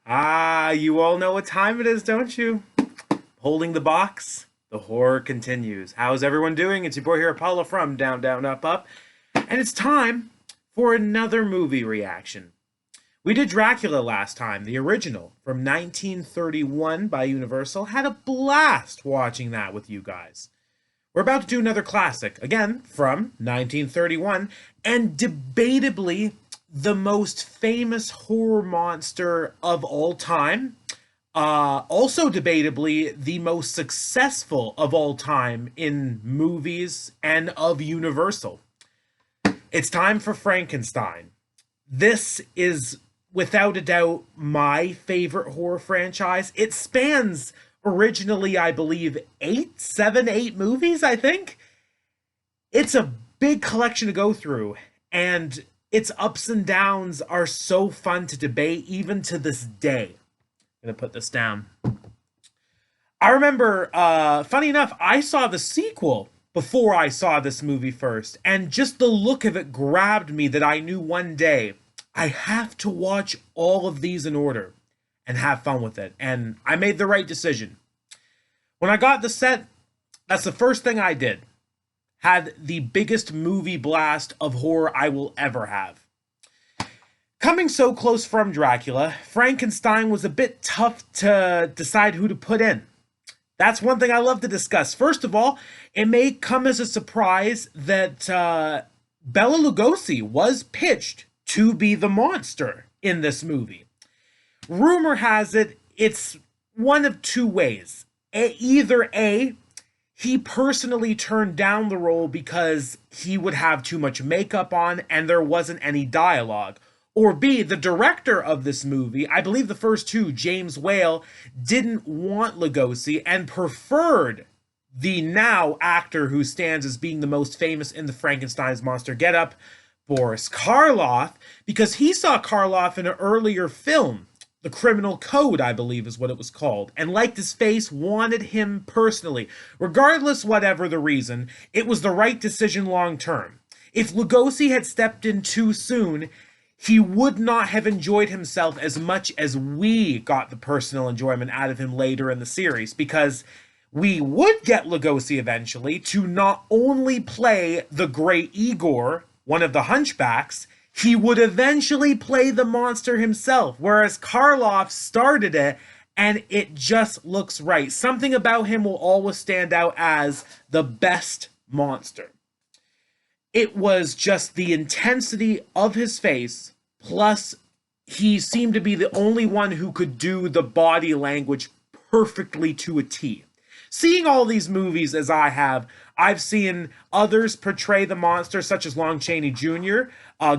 Ah, you all know what time it is, don't you? Holding the box, the horror continues. How's everyone doing? It's your boy here, Apollo from Down, Down, Up, Up. And it's time for another movie reaction. We did Dracula last time, the original from 1931 by Universal. Had a blast watching that with you guys. We're about to do another classic, again, from 1931, and debatably the most famous horror monster of all time. Also, debatably, the most successful of all time in movies and of Universal. It's time for Frankenstein. This is, without a doubt, my favorite horror franchise. It spans originally, I believe, eight movies, I think. It's a big collection to go through, and its ups and downs are so fun to debate, even to this day. I'm gonna put this down. I remember, funny enough, I saw the sequel before I saw this movie first, and just the look of it grabbed me that I knew one day I have to watch all of these in order and have fun with it. And I made the right decision. When I got the set, that's the first thing I did. Had the biggest movie blast of horror I will ever have. Coming so close from Dracula, Frankenstein was a bit tough to decide who to put in. That's one thing I love to discuss. First of all, it may come as a surprise that Bela Lugosi was pitched to be the monster in this movie. Rumor has it it's one of two ways. Either A, he personally turned down the role because he would have too much makeup on and there wasn't any dialogue. Or B, the director of this movie, I believe the first two, James Whale, didn't want Lugosi and preferred the now actor who stands as being the most famous in the Frankenstein's monster getup, Boris Karloff, because he saw Karloff in an earlier film, The Criminal Code, I believe is what it was called, and liked his face, wanted him personally. Regardless, whatever the reason, it was the right decision long term. If Lugosi had stepped in too soon, he would not have enjoyed himself as much as we got the personal enjoyment out of him later in the series, because we would get Lugosi eventually to not only play the great Igor, one of the hunchbacks, he would eventually play the monster himself, whereas Karloff started it, and it just looks right. Something about him will always stand out as the best monster. It was just the intensity of his face, plus he seemed to be the only one who could do the body language perfectly to a T. Seeing all these movies as I have, I've seen others portray the monster, such as Lon Chaney Jr.,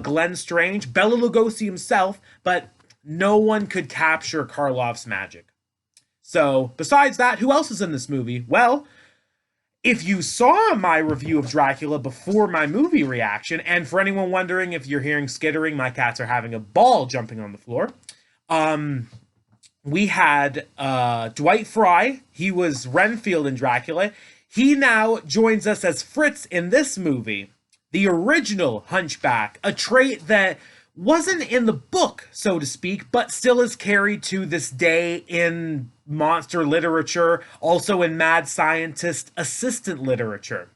Glenn Strange, Bela Lugosi himself, but no one could capture Karloff's magic. So, besides that, who else is in this movie? Well, if you saw my review of Dracula before my movie reaction, and for anyone wondering if you're hearing skittering, my cats are having a ball jumping on the floor. We had Dwight Fry. He was Renfield in Dracula. He now joins us as Fritz in this movie, the original Hunchback, a trait that wasn't in the book, so to speak, but still is carried to this day in monster literature, also in mad scientist assistant literature.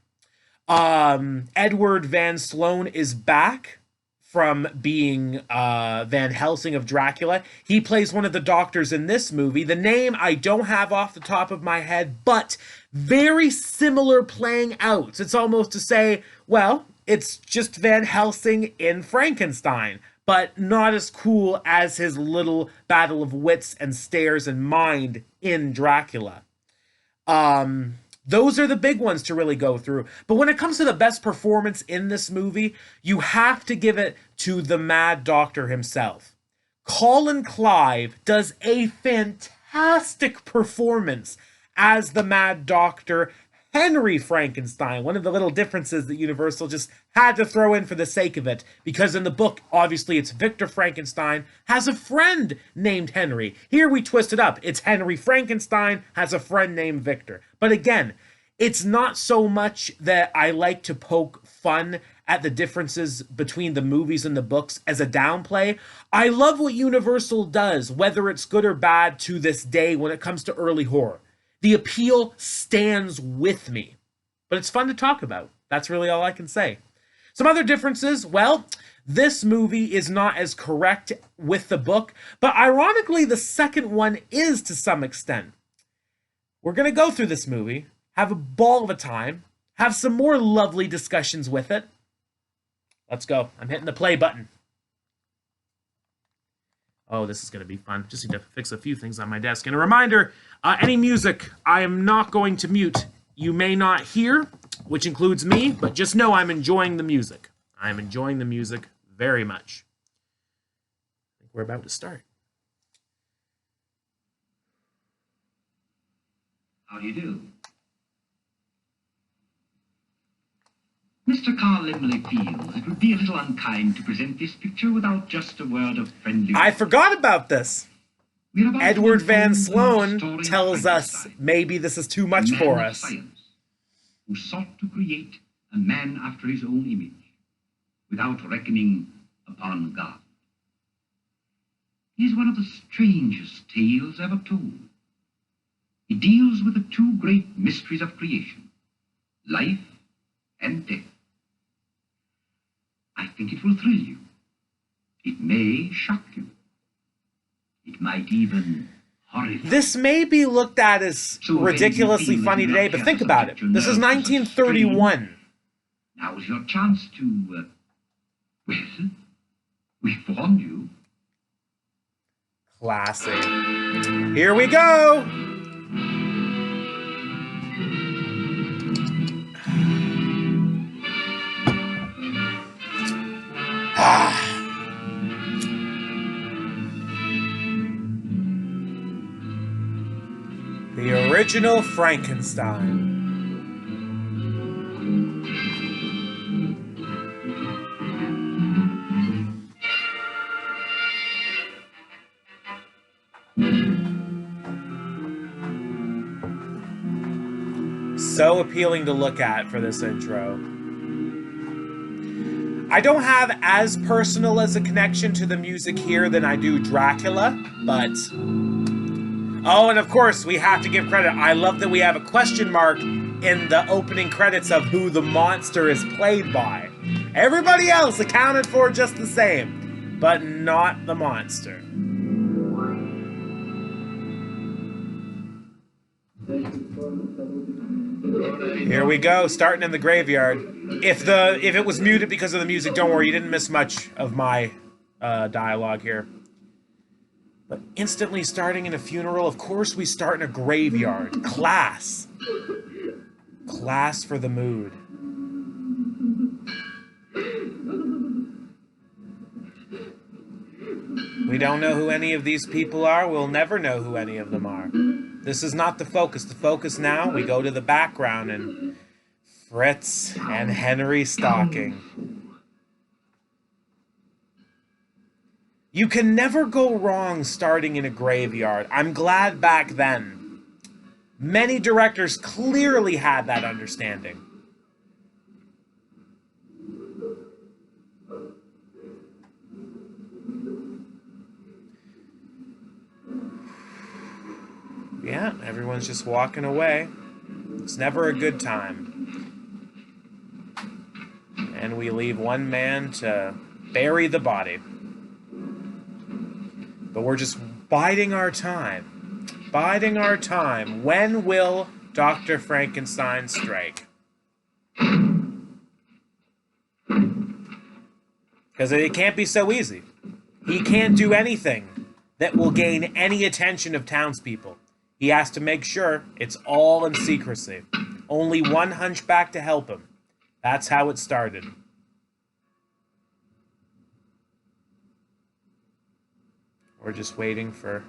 Edward Van Sloan is back from being Van Helsing of Dracula. He plays one of the doctors in this movie. The name I don't have off the top of my head, but very similar playing outs. It's almost to say, well, it's just Van Helsing in Frankenstein, but not as cool as his little battle of wits and stares and mind in Dracula. Those are the big ones to really go through. But when it comes to the best performance in this movie, you have to give it to the Mad Doctor himself. Colin Clive does a fantastic performance as the Mad Doctor, Henry Frankenstein. One of the little differences that Universal just had to throw in for the sake of it, because in the book, obviously, it's Victor Frankenstein has a friend named Henry. Here we twist it up. It's Henry Frankenstein has a friend named Victor. But again, it's not so much that I like to poke fun at the differences between the movies and the books as a downplay. I love what Universal does, whether it's good or bad to this day when it comes to early horror. The appeal stands with me, but it's fun to talk about. That's really all I can say. Some other differences, well, this movie is not as correct with the book, but ironically, the second one is to some extent. We're going to go through this movie, have a ball of a time, have some more lovely discussions with it. Let's go. I'm hitting the play button. Oh, this is going to be fun. Just need to fix a few things on my desk. And a reminder, any music I am not going to mute. You may not hear, which includes me, but just know I'm enjoying the music. I'm enjoying the music very much. I think we're about to start. How do you do? Mr. Carl Limley feels it would be a little unkind to present this picture without just a word of friendly... I forgot about this. Edward Van Sloan tells us maybe this is too much for us. Science, who sought to create a man after his own image, without reckoning upon God. He is one of the strangest tales ever told. He deals with the two great mysteries of creation, life and death. I think it will thrill you. It may shock you. It might even horrify. This may be looked at as ridiculously funny today, but think about it. This is 1931. Now is your chance to, well, we've warned you. Classic. Here we go! The original Frankenstein. So appealing to look at for this intro. I don't have as personal as a connection to the music here than I do Dracula, but... Oh, and of course, we have to give credit. I love that we have a question mark in the opening credits of who the monster is played by. Everybody else accounted for just the same, but not the monster. Here we go, starting in the graveyard. If it was muted because of the music, don't worry, you didn't miss much of my dialogue here. But instantly starting in a funeral, of course we start in a graveyard. Class. Class for the mood. We don't know who any of these people are. We'll never know who any of them are. This is not the focus. The focus now, we go to the background and Fritz and Henry stalking. You can never go wrong starting in a graveyard. I'm glad back then. Many directors clearly had that understanding. Yeah, everyone's just walking away. It's never a good time. And we leave one man to bury the body. But we're just biding our time. Biding our time. When will Dr. Frankenstein strike? Because it can't be so easy. He can't do anything that will gain any attention of townspeople. He has to make sure it's all in secrecy. Only one hunchback to help him. That's how it started. We're just waiting for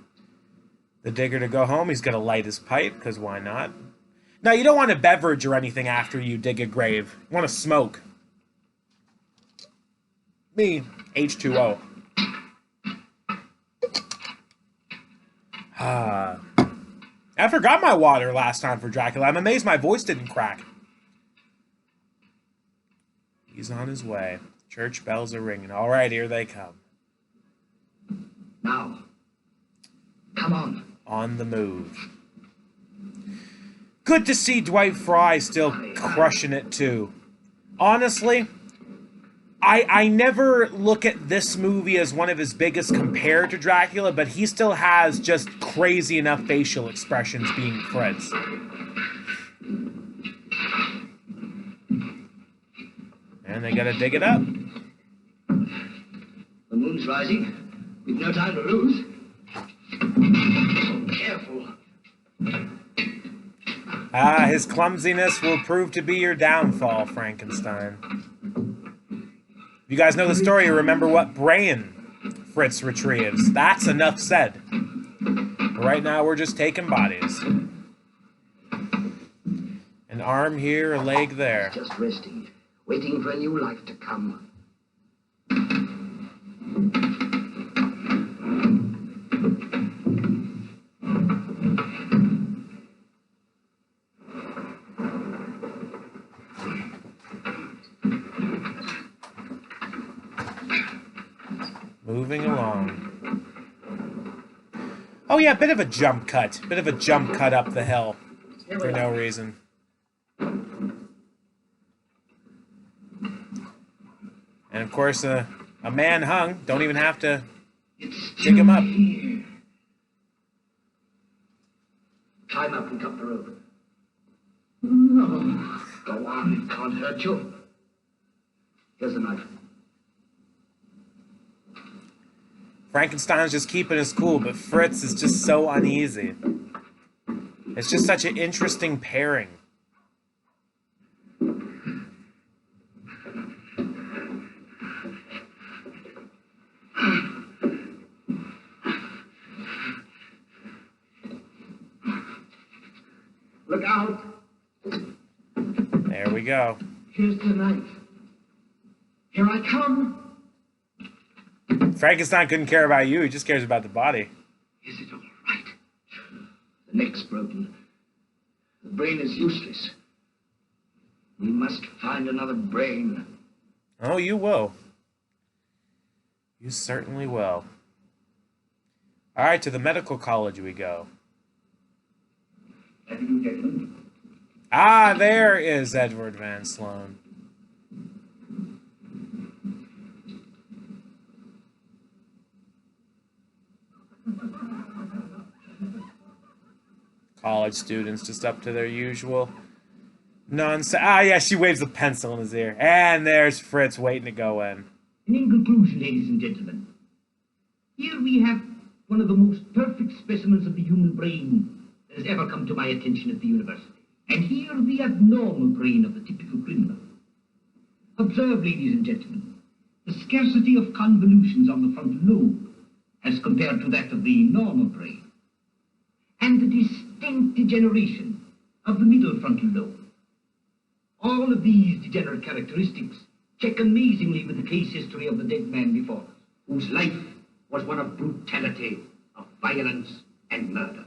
the digger to go home. He's going to light his pipe, because why not? Now, you don't want a beverage or anything after you dig a grave. You want to smoke. Me, H2O. I forgot my water last time for Dracula. I'm amazed my voice didn't crack. moves on his way. Church bells are ringing. All right, here they come. Now, come on. On the move. Good to see Dwight Fry still crushing it, too. Honestly, I never look at this movie as one of his biggest compared to Dracula, but he still has just crazy enough facial expressions being Fritz. And they gotta dig it up. The moon's rising. We've no time to lose. Careful. Ah, his clumsiness will prove to be your downfall, Frankenstein. If you guys know the story, remember what brain Fritz retrieves. That's enough said. But right now, we're just taking bodies. An arm here, a leg there. Just resting, waiting for a new life to come. Moving along. Oh yeah, bit of a jump cut. Bit of a jump cut up the hill. For no reason. And of course, a man hung. Don't even have to dig him up. Climb up and cut the rope. No. Go on, it can't hurt you. Here's a knife. Frankenstein's just keeping his cool, but Fritz is just so uneasy. It's just such an interesting pairing. Look out! There we go. Here's the knife. Here I come. Frankenstein couldn't care about you, he just cares about the body. Is it all right? The neck's broken. The brain is useless. We must find another brain. Oh, you will. You certainly will. Alright, to the medical college we go. Have you, gentlemen? Ah, there is Edward Van Sloan. College students just up to their usual nonsense. Ah, yeah, she waves a pencil in his ear. And there's Fritz waiting to go in. And in conclusion, ladies and gentlemen, here we have one of the most perfect specimens of the human brain that has ever come to my attention at the university. And here the abnormal brain of the typical criminal. Observe, ladies and gentlemen, the scarcity of convolutions on the frontal lobe as compared to that of the normal brain, and the distinct degeneration of the middle frontal lobe. All of these degenerate characteristics check amazingly with the case history of the dead man before us, whose life was one of brutality, of violence, and murder.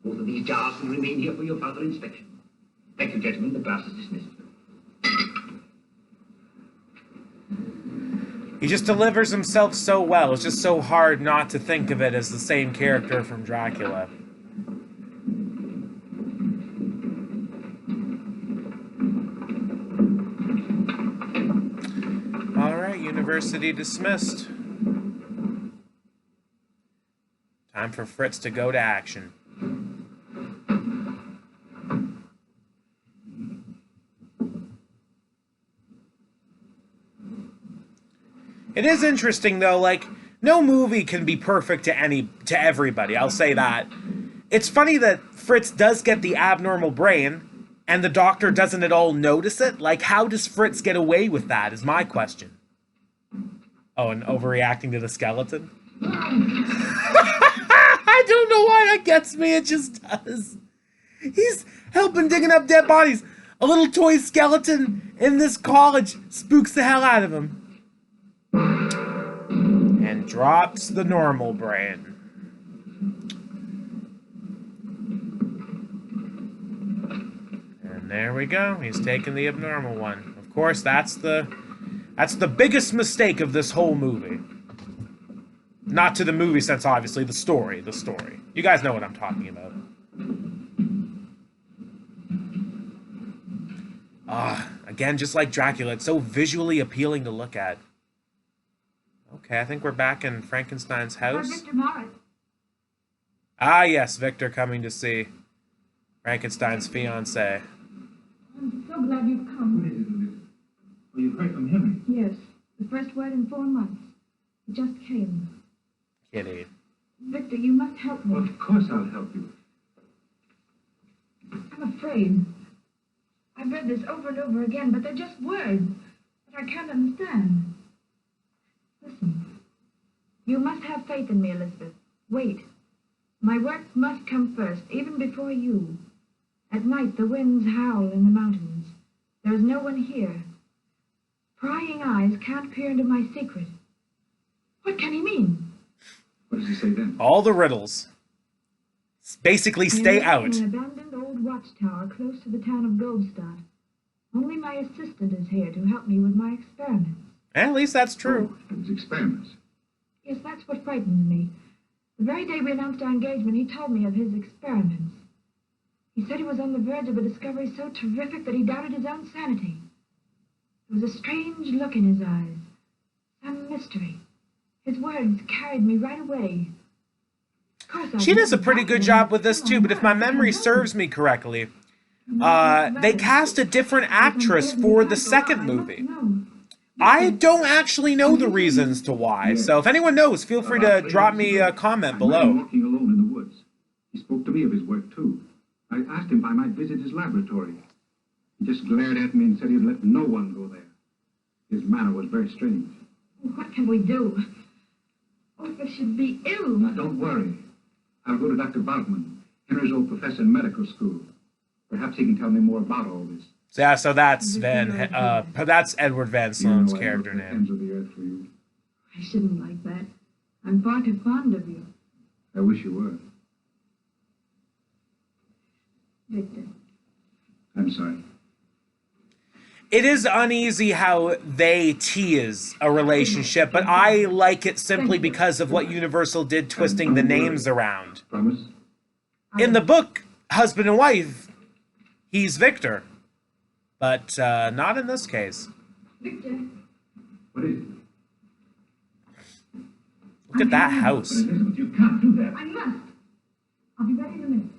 Both of these jars will remain here for your further inspection. Thank you, gentlemen. The class is dismissed. He just delivers himself so well. It's just so hard not to think of it as the same character from Dracula. Alright, university dismissed. Time for Fritz to go to action. It is interesting though, like, no movie can be perfect to everybody, I'll say that. It's funny that Fritz does get the abnormal brain, and the doctor doesn't at all notice it. Like, how does Fritz get away with that, is my question. Oh, and overreacting to the skeleton? I don't know why that gets me, it just does. He's helping digging up dead bodies. A little toy skeleton in this college spooks the hell out of him. And drops the normal brain. And there we go. He's taking the abnormal one. Of course, that's the biggest mistake of this whole movie. Not to the movie sense, obviously, the story. You guys know what I'm talking about. Again, just like Dracula, it's so visually appealing to look at. Okay, I think we're back in Frankenstein's house. Victor Morris. Ah, yes, Victor coming to see Frankenstein's fiancée. I'm so glad you've come. What is it, Olivia? Oh, you've heard from Henry? Yes, the first word in 4 months. It just came. Kitty. Victor, you must help me. Well, of course I'll help you. I'm afraid. I've read this over and over again, but they're just words that I can't understand. Listen. You must have faith in me, Elizabeth. Wait. My work must come first, even before you. At night, the winds howl in the mountains. There is no one here. Prying eyes can't peer into my secret. What can he mean? What does he say then? All the riddles. Basically, stay I am out. in an abandoned old watchtower close to the town of Goldstadt. Only my assistant is here to help me with my experiments. At least that's true. Oh, his experiments. Yes, that's what frightens me. The very day we announced our engagement, he told me of his experiments. He said he was on the verge of a discovery so terrific that he doubted his own sanity. There was a strange look in his eyes, some mystery. His words carried me right away. Of course, She does a pretty good job with this too, but if my memory serves me correctly, they cast a different actress for the second movie. I don't actually know the reasons to why, so if anyone knows, feel free to drop me a comment below. Walking alone in the woods. He spoke to me of his work too. I asked him if I might visit his laboratory. He just glared at me and said he'd let no one go there. His manner was very strange. What can we do? What if I should be ill? Now, don't worry. I'll go to Dr. Waldman, Henry's old professor in medical school. Perhaps he can tell me more about all this. Yeah, so that's that's Edward Van Sloan's character I know name. ends of the earth for you. I shouldn't like that. I'm far too fond of you. I wish you were. Victor. I'm sorry. It is uneasy how they tease a relationship, but I like it simply because of what Universal did twisting the names around. Promise? In the book, husband and wife, he's Victor. But not in this case. Victor. What is it? Look at that But house. Elizabeth, you can't do that. I must. I'll be ready in a minute.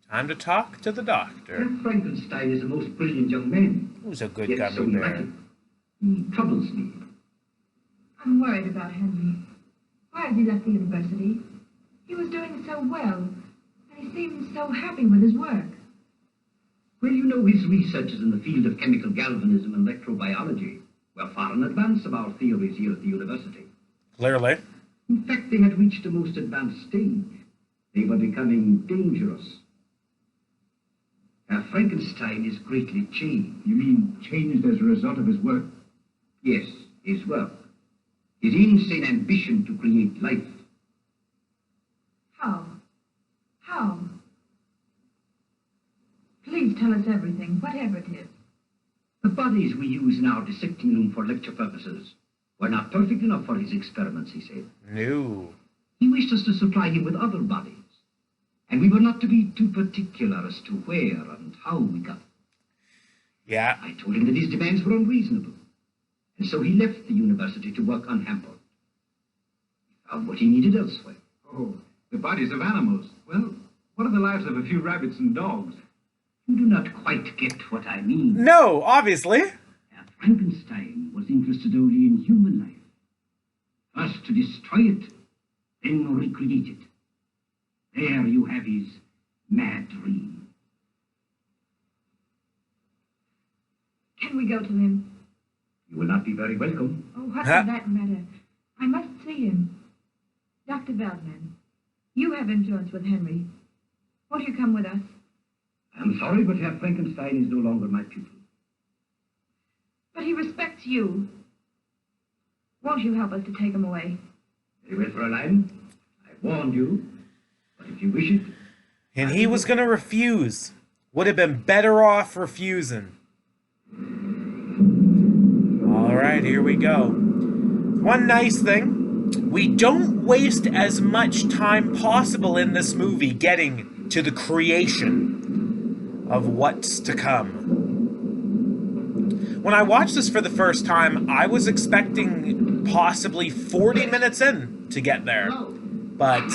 Time to talk to the doctor. Herr Frankenstein is a most brilliant young man. Who's a good Yet so gummy bear. erratic. He troubles me. I'm worried about Henry. Why has he left the university? He was doing so well, and he seemed so happy with his work. Well, you know, his researches in the field of chemical galvanism and electrobiology were far in advance of our theories here at the university. Clearly. In fact, they had reached a most advanced stage. They were becoming dangerous. Herr Frankenstein is greatly changed. You mean changed as a result of his work? Yes, his work. His insane ambition to create life. How? How? Please tell us everything, whatever it is. The bodies we use in our dissecting room for lecture purposes were not perfect enough for his experiments, he said. No. He wished us to supply him with other bodies, and we were not to be too particular as to where and how we got them. Yeah. I told him that his demands were unreasonable, and so he left the university to work unhampered. He found what he needed elsewhere. Oh, the bodies of animals. Well, what are the lives of a few rabbits and dogs? You do not quite get what I mean. No, obviously. Herr Frankenstein was interested only in human life. First to destroy it, then recreate it. There you have his mad dream. Can we go to him? You will not be very welcome. Oh, what Huh? does that matter? I must see him. Dr. Veldman, you have influence with Henry. Won't you come with us? I'm sorry, but Herr Frankenstein is no longer my pupil. But he respects you. Won't you help us to take him away? Very well, Fräulein. I warned you. But if you wish it, And he was going to refuse. would have been better off refusing. All right, here we go. One nice thing, we don't waste as much time possible in this movie getting to the creation of what's to come. When I watched this for the first time, I was expecting possibly 40 minutes in to get there. But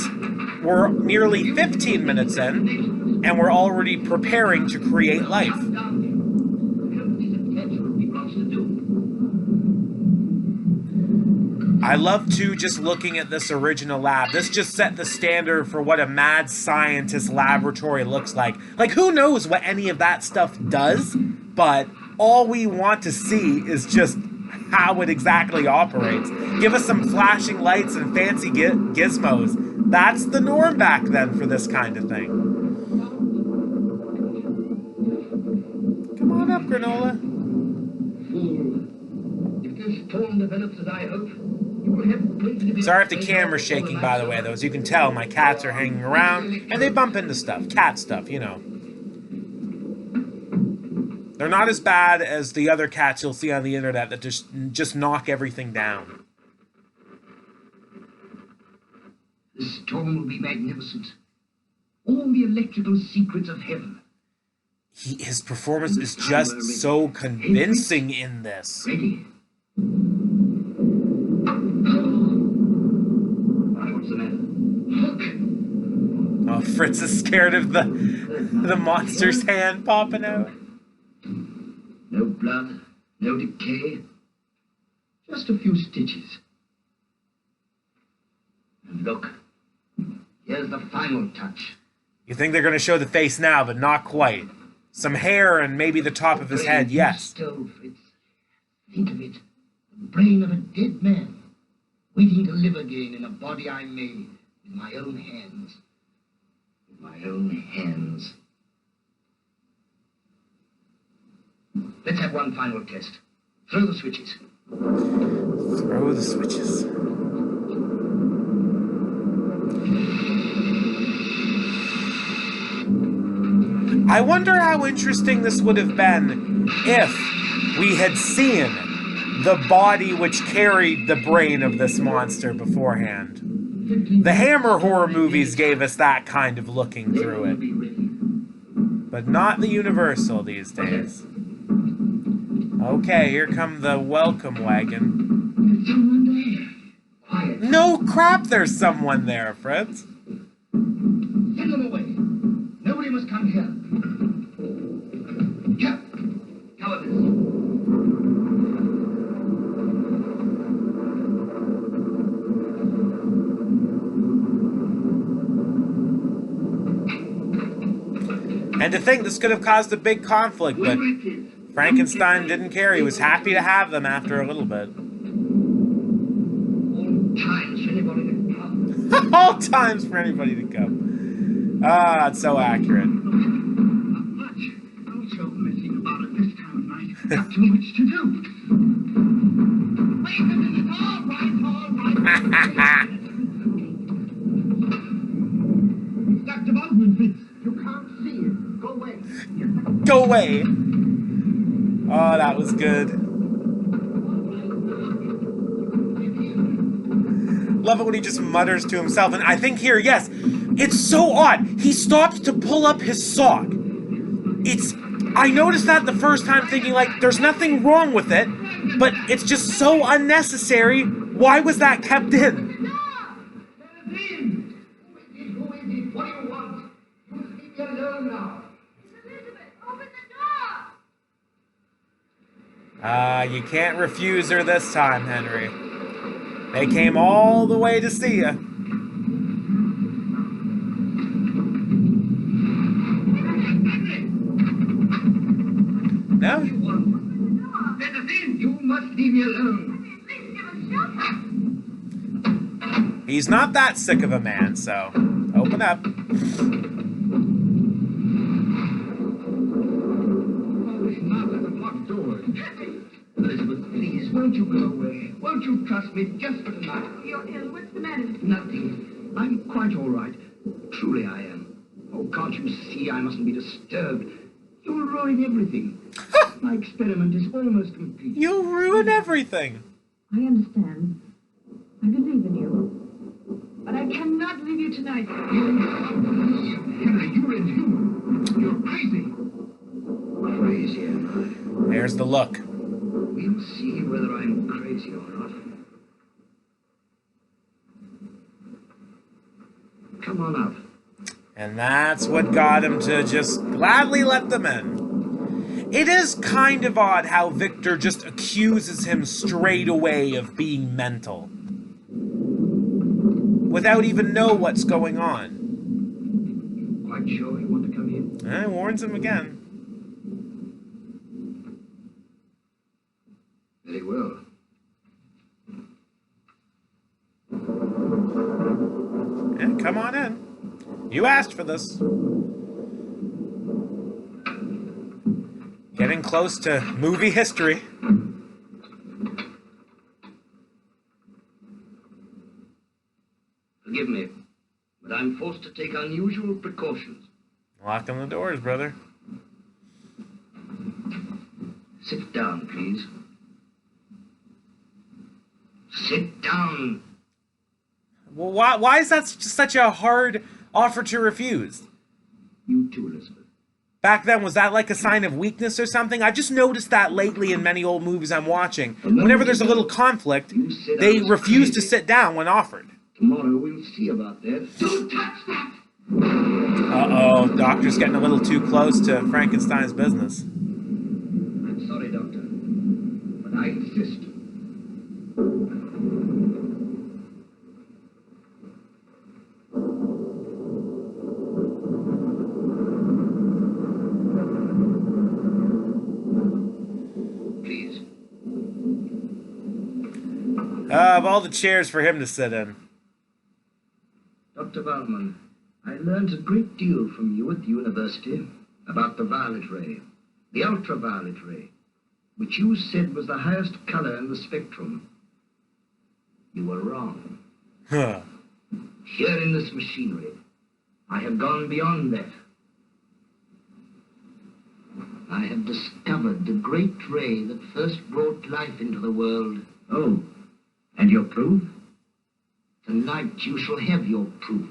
we're nearly 15 minutes in, and we're already preparing to create life. I love, too, just looking at this original lab. This just set the standard for what a mad scientist laboratory looks like. Like, who knows what any of that stuff does? But all we want to see is just how it exactly operates. Give us some flashing lights and fancy gizmos. That's the norm back then for this kind of thing. Come on up, Granola. Fool. If this storm develops as I hope, you will have plenty to be... Sorry if the camera's shaking, by the way, though. As you can tell, my cats are hanging around, and they bump into stuff. Cat stuff, you know. They're not as bad as the other cats you'll see on the internet that just knock everything down. The storm will be magnificent. All the electrical secrets of heaven. His performance is just so convincing in this. Ready? What's the matter? Look! Oh, Fritz is scared of the monster's hand popping out. No blood, no decay. Just a few stitches. And look, here's the final touch. You think they're going to show the face now, but not quite. Some hair and maybe the top of his head, yes. Stole, Fritz. Think of it. The brain of a dead man, waiting to live again in a body I made with my own hands. With my own hands. Let's have one final test. Throw the switches. Throw the switches. I wonder how interesting this would have been if we had seen the body which carried the brain of this monster beforehand. The Hammer horror movies gave us that kind of looking through it. But not the Universal these days. Okay, here come the welcome wagon. There's someone there. Quiet. No crap, there's someone there, Fritz. Send them away. Nobody must come here. Here. Cover this. And to think this could have caused a big conflict, but Frankenstein didn't care. He was happy to have them after a little bit. All times for anybody to come. All times for anybody to come. Ah, it's so accurate. Not much. Don't show messing about at this time of night. Got too much to do. Wait a minute. All right. Dr. Baldwin, Fritz. You can't see it. Go away. Go away. Oh, that was good. Love it when he just mutters to himself. And I think here, yes, it's so odd. He stopped to pull up his sock. I noticed that the first time thinking, like, there's nothing wrong with it, but it's just so unnecessary. Why was that kept in? Who is it? What do you want? You must leave me alone now. Elizabeth, open the door! You can't refuse her this time, Henry. They came all the way to see you. No? Let us in. You must leave me alone. He's not that sick of a man, so open up. Oh, it's not at the locked doors. Elizabeth, please, won't you go away? Won't you trust me just for tonight? You're ill. What's the matter? Nothing. I'm quite all right. Truly I am. Oh, can't you see I mustn't be disturbed? You will ruin everything. My experiment is almost complete. You'll ruin everything. I understand. I believe in you. But I cannot leave you tonight. Henry, you're inhuman. You're crazy. Crazy, am There's the look. I? We'll see whether I'm crazy or not. Come on up. And that's what got him to just gladly let them in. It is kind of odd how Victor just accuses him straight away of being mental, without even know what's going on. Quite sure you want to come in? And warns him again. Very well. Yeah, come on in. You asked for this. Getting close to movie history. Forgive me, but I'm forced to take unusual precautions. Locking the doors, brother. Sit down, please. Sit down. Well, why is that such a hard offer to refuse? You too, Elizabeth. Back then, was that like a sign of weakness or something? I've just noticed that lately in many old movies I'm watching. Whenever there's a little conflict, they refuse to sit down when offered. Tomorrow we'll see about that. Don't touch that! Uh-oh, Doctor's getting a little too close to Frankenstein's business. I'm sorry, Doctor, but I insist. Please. Of all the chairs for him to sit in. Dr. Waldman, I learned a great deal from you at the university about the violet ray, the ultraviolet ray, which you said was the highest color in the spectrum. You were wrong. Huh. Here in this machinery, I have gone beyond that. I have discovered the great ray that first brought life into the world. Oh, and your proof? Tonight you shall have your proof.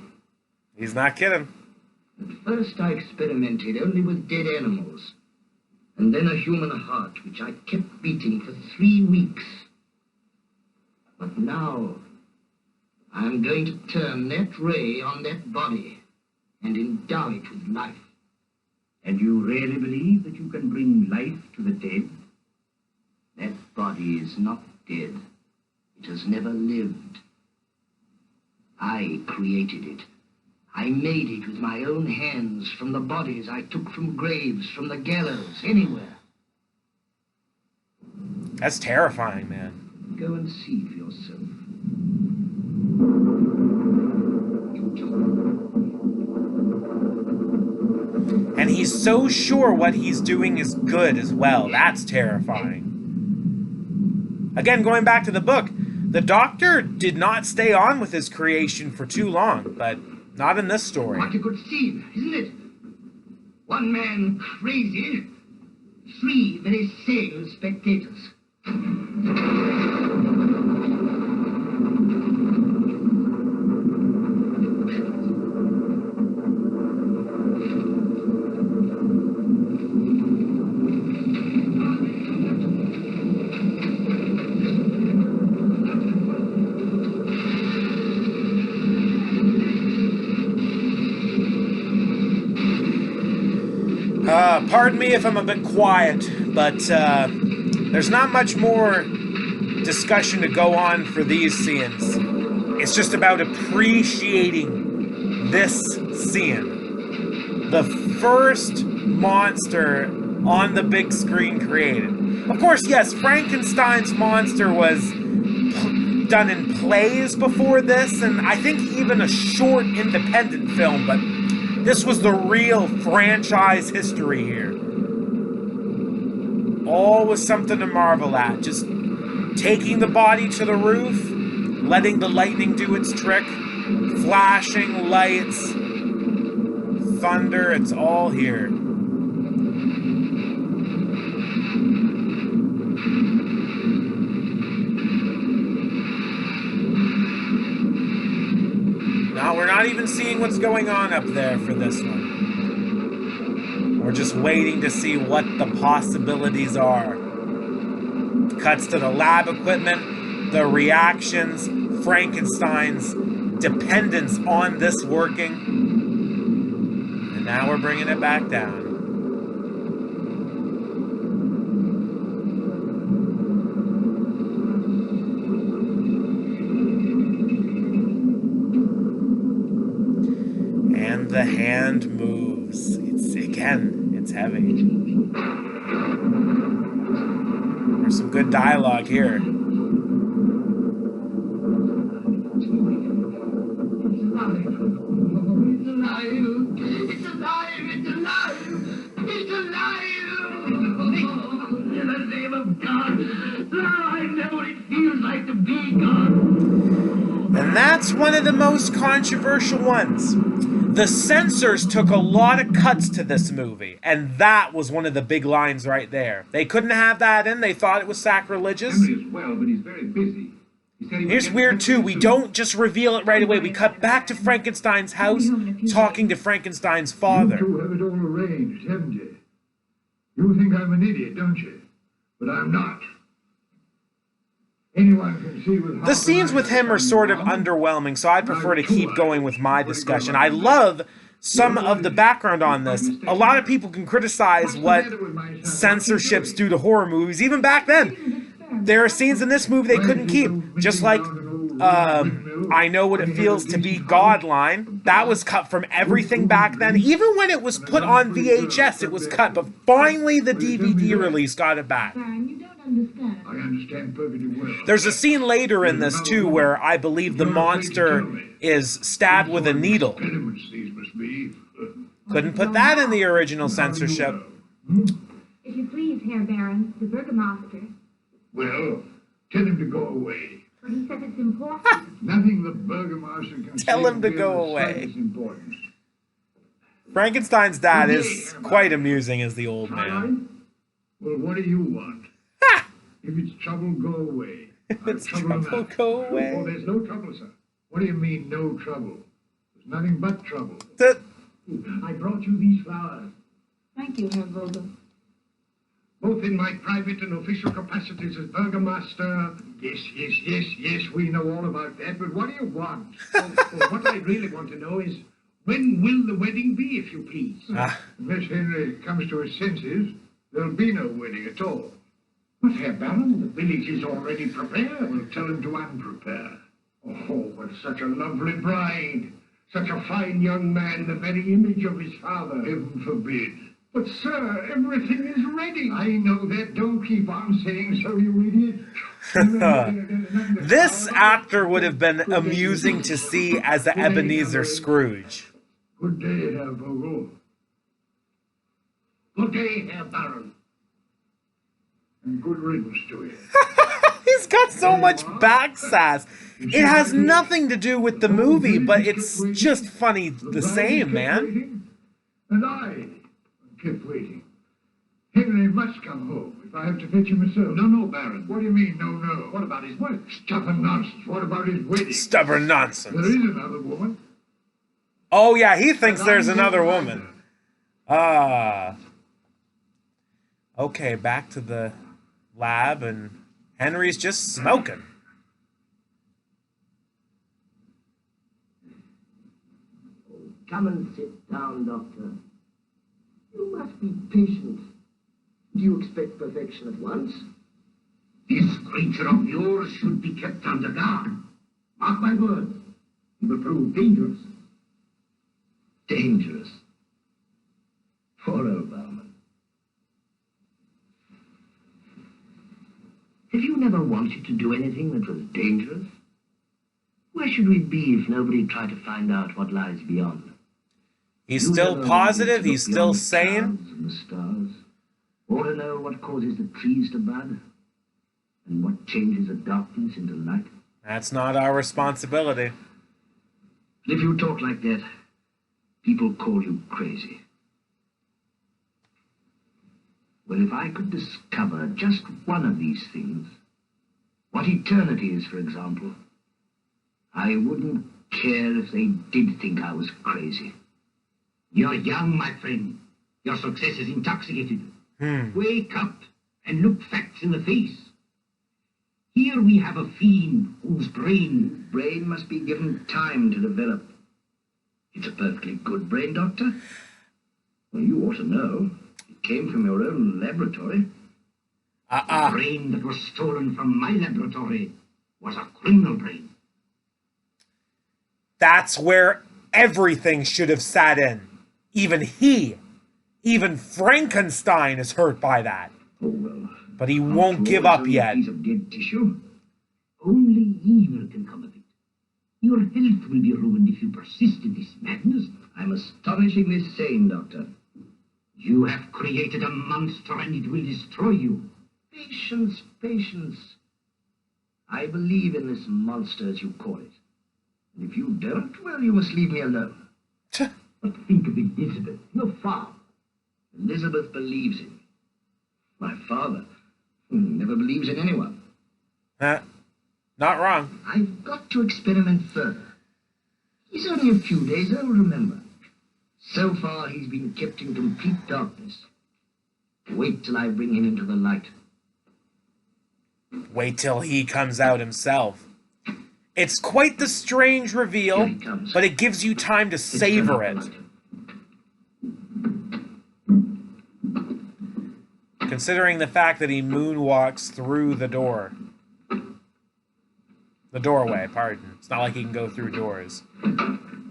He's not kidding. At first I experimented only with dead animals, and then a human heart, which I kept beating for 3 weeks. But now, I am going to turn that ray on that body and endow it with life. And you really believe that you can bring life to the dead? That body is not dead. It has never lived. I created it. I made it with my own hands from the bodies I took from graves, from the gallows, anywhere. That's terrifying, man. Go and see for yourself. You too. And he's so sure what he's doing is good as well. That's terrifying. Again, going back to the book, the Doctor did not stay on with his creation for too long, but not in this story. What a good scene, isn't it? One man crazy, 3 very sane spectators. Pardon me if I'm a bit quiet, but there's not much more discussion to go on for these scenes. It's just about appreciating this scene. The first monster on the big screen created. Of course, yes, Frankenstein's monster was done in plays before this, and I think even a short independent film, but this was the real franchise history here. Always something to marvel at. Just taking the body to the roof, letting the lightning do its trick, flashing lights, thunder, it's all here. not even seeing what's going on up there for this one. We're just waiting to see what the possibilities are. Cuts to the lab equipment, the reactions, Frankenstein's dependence on this working. And now we're bringing it back down. And the hand moves. It's heavy. There's some good dialogue here. It's alive! It's alive! It's alive! In the name of God! Now I know what it feels like to be God! And that's one of the most controversial ones. The censors took a lot of cuts to this movie, and that was one of the big lines right there. They couldn't have that in. They thought it was sacrilegious. Henry is well, but he's very busy. He said he would Here's get weird, back too. soon. We don't just reveal it right away. We cut back to Frankenstein's house, talking to Frankenstein's You father. two have it all arranged, haven't you? You think I'm an idiot, don't you? But I'm not. Anyone can see with The scenes with him are sort of underwhelming, so I'd prefer to keep going with my discussion. I love some of the background on this. A lot of people can criticize what censorships do to horror movies. Even back then, there are scenes in this movie they couldn't keep. Just like I Know What It Feels to Be God line. That was cut from everything back then. Even when it was put on VHS, it was cut. But finally, the DVD release got it back. Baron, you don't understand. I understand perfectly well. There's a scene later in this, too, where I believe the monster is stabbed with a needle. Impediments these must be. Couldn't put that in the original censorship. If you please, Herr Baron, the Burgomaster. Well, tell him to go away. But he said it's important. Nothing the Burgomaster can Tell say him to will be go of the away. slightest importance. Frankenstein's dad is quite amusing as the old man. Well, what do you want? If it's trouble, go away. If it's I've trouble, enough. go away. Oh, there's no trouble, sir. What do you mean, no trouble? There's nothing but trouble. I brought you these flowers. Thank you, Herr Vogel. Both in my private and official capacities as Burgomaster. Yes, we know all about that, but what do you want? What I really want to know is, when will the wedding be, if you please? Unless Henry comes to his senses, there'll be no wedding at all. But, Herr Baron, the village is already prepared. We'll tell him to unprepare. Oh, but such a lovely bride, such a fine young man, the very image of his father. Heaven forbid. But, sir, everything is ready. I know that. Don't keep on saying so, you idiot. This actor would have been amusing to see as the Ebenezer Scrooge. Good day, Herr Vogel. Good day, Herr Baron. And good riddance to you. He's got so much back sass. It has nothing to do with the movie, but it's just funny the same, man. And I kept waiting. Henry must come home if I have to fetch him myself. No, Baron. What do you mean, no? What about his work? Stubborn nonsense. What about his wedding? Stubborn There nonsense. is another woman. Oh, yeah, he thinks there's another woman. Okay, back to the lab, and Henry's just smoking. Come and sit down, Doctor. You must be patient. Do you expect perfection at once? This creature of yours should be kept under guard. Mark my words. He will prove dangerous. Dangerous. Poor old Bauman. Have you never wanted to do anything that was dangerous? Where should we be if nobody tried to find out what lies beyond? He's You still never positive, wanted to he's look still beyond the sane. clouds and the stars, or to know what causes the trees to bud, and what changes the darkness into light. That's not our responsibility. But if you talk like that, people call you crazy. Well, if I could discover just one of these things, what eternity is, for example, I wouldn't care if they did think I was crazy. You're young, my friend. Your success has intoxicated you. Wake up and look facts in the face. Here we have a fiend whose brain must be given time to develop. It's a perfectly good brain, Doctor. Well, you ought to know. It came from your own laboratory. The brain that was stolen from my laboratory was a criminal brain. That's where everything should have sat in. Even Frankenstein is hurt by that. Oh, well. But he won't give up yet. A piece of dead tissue. Only evil can come of it. Your health will be ruined if you persist in this madness. I'm astonishingly sane, Doctor. You have created a monster and it will destroy you. Patience, patience. I believe in this monster, as you call it. And if you don't, well, you must leave me alone. But think of Elizabeth, your father. Elizabeth believes in me. My father never believes in anyone. Not wrong. I've got to experiment further. He's only a few days old, remember. So far, he's been kept in complete darkness. Wait till I bring him into the light. Wait till he comes out himself. It's quite the strange reveal, but it gives you time to savor it. Considering the fact that he moonwalks through the door. The doorway, pardon. It's not like he can go through doors.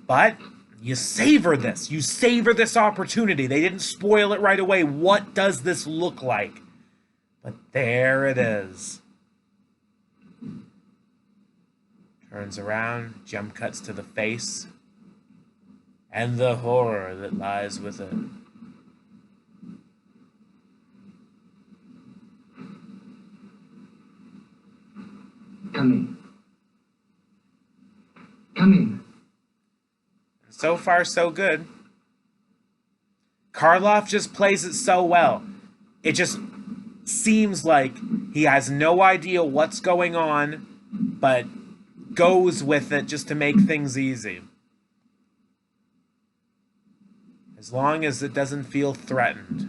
But you savor this. You savor this opportunity. They didn't spoil it right away. What does this look like? But there it is. Turns around, jump cuts to the face, and the horror that lies within. Come in. Come in. So far, so good. Karloff just plays it so well. It just seems like he has no idea what's going on, but goes with it just to make things easy. As long as it doesn't feel threatened.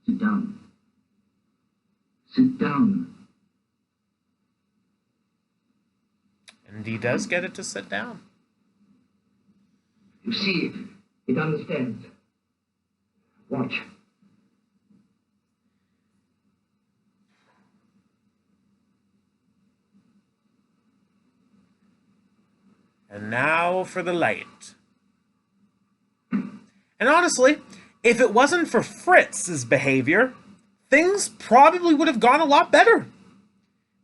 Sit down. Sit down. And he does get it to sit down. You see, it understands. Watch. And now for the light. And honestly, if it wasn't for Fritz's behavior, things probably would have gone a lot better.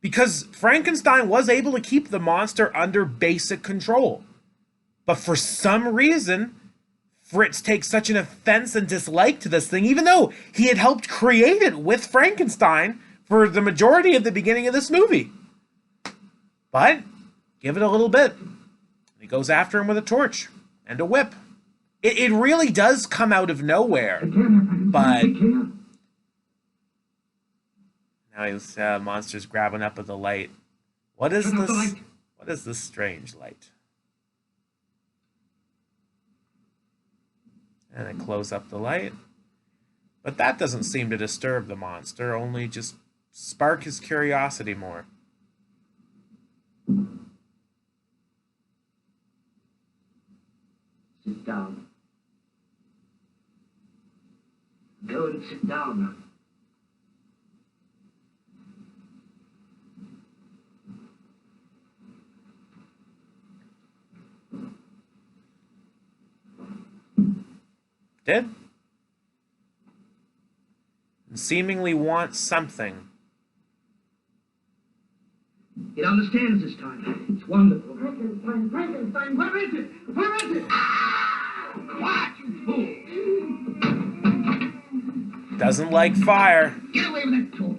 Because Frankenstein was able to keep the monster under basic control. But for some reason, Fritz takes such an offense and dislike to this thing, even though he had helped create it with Frankenstein for the majority of the beginning of this movie. But give it a little bit. He goes after him with a torch and a whip. It really does come out of nowhere. But now his monster's grabbing up at the light. What is this? What is this strange light? And I close up the light. But that doesn't seem to disturb the monster, only just spark his curiosity more. Sit down. Go and sit down. Did? And seemingly wants something. It understands this time. It's wonderful. Frankenstein, Frankenstein, where is it? Where is it? Quiet, you fool! Doesn't like fire. Get away with that torch.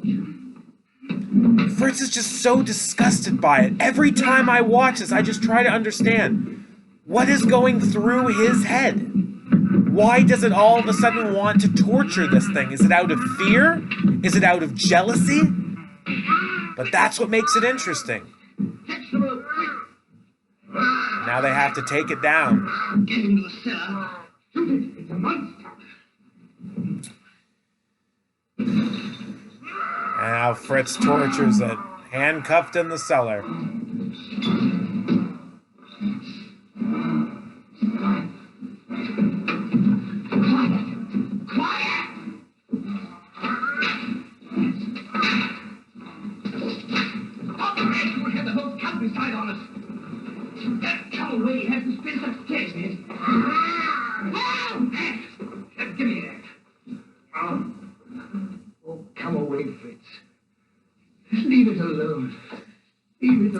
Fritz is just so disgusted by it. Every time I watch this, I just try to understand what is going through his head. Why does it all of a sudden want to torture this thing? Is it out of fear? Is it out of jealousy? But that's what makes it interesting. Catch the rope, quick. Now they have to take it down. Get him to the cellar. Shoot it. It's a monster. And now Fritz tortures it, handcuffed in the cellar.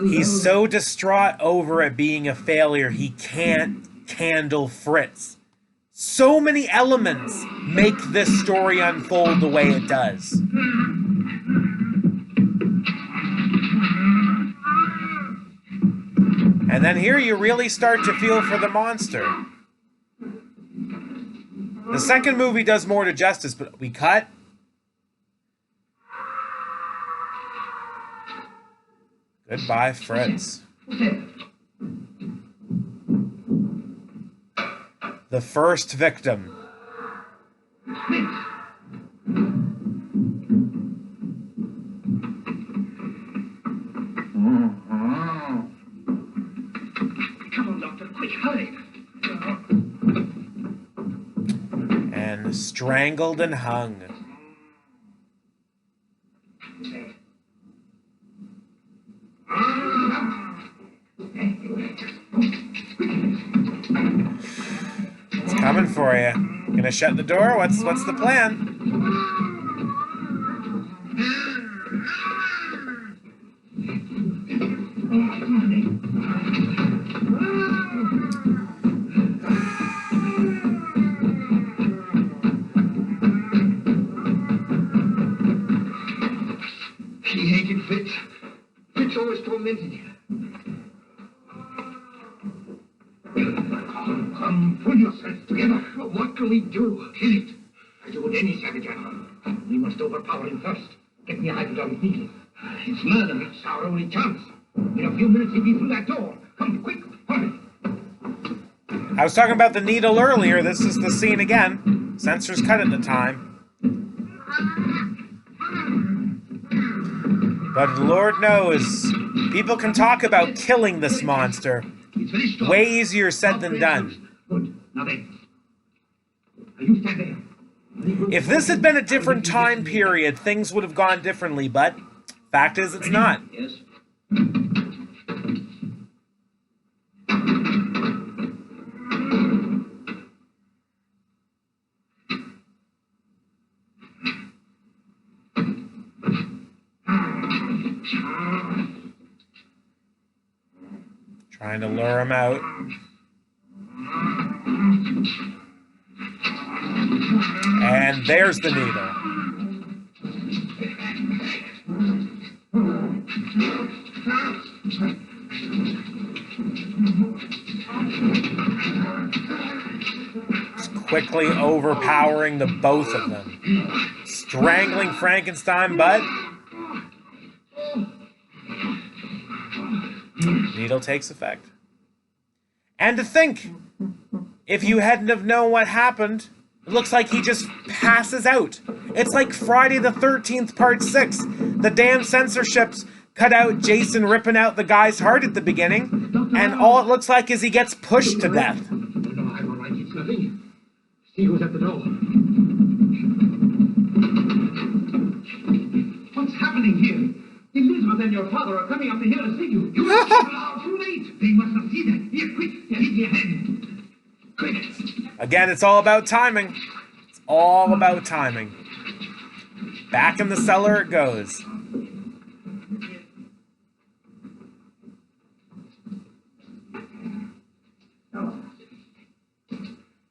He's so distraught over it being a failure, he can't handle Fritz. So many elements make this story unfold the way it does. And then here you really start to feel for the monster. The second movie does more to justice, but we cut. Goodbye, Fritz. The first victim. Come on, Doctor, quick, hurry. And strangled and hung. It's coming for you. Gonna shut the door? What's the plan? He hated Fritz. Fritz always tormented him. Come, pull yourself together. What can we do? Kill it. I do what any savage animal. We must overpower him first. Get me a hypodermic needle. It's murder. It's our only chance. In a few minutes he'll be through that door. Come, quick, hurry. I was talking about the needle earlier. This is the scene again. Censors cut at the time. But Lord knows, people can talk about killing this monster. Way easier said than done. Good. Now then. You stand there. If this had been a different time period, things would have gone differently, but fact is it's not. Yes. Trying to lure him out. And there's the needle. It's quickly overpowering the both of them. Strangling Frankenstein, but needle takes effect. And to think, if you hadn't have known what happened, it looks like he just passes out. It's like Friday the 13th, Part 6. The damn censorships cut out Jason ripping out the guy's heart at the beginning, and all it looks like is he gets pushed to death. No, I'm all right. It's nothing. See who's at the door. What's happening here? Elizabeth and your father are coming up the hill to see you. You are too late. They must have seen that. Here, quick. Leave me a hand. Quick. Again, it's all about timing. It's all about timing. Back in the cellar it goes.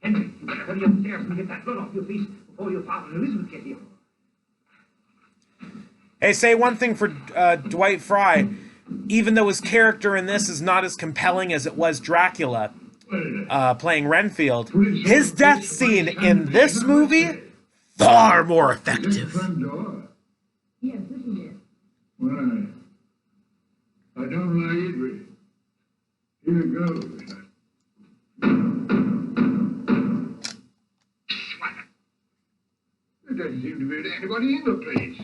Henry, you better hurry upstairs and get that blood off your face before your father and Elizabeth get here. Hey, say one thing for Dwight Fry. Even though his character in this is not as compelling as it was Dracula, playing Renfield, his death scene in this movie, far more effective. Yes, this is it. Why? I don't like it. Here goes. There doesn't seem to be anybody in the place.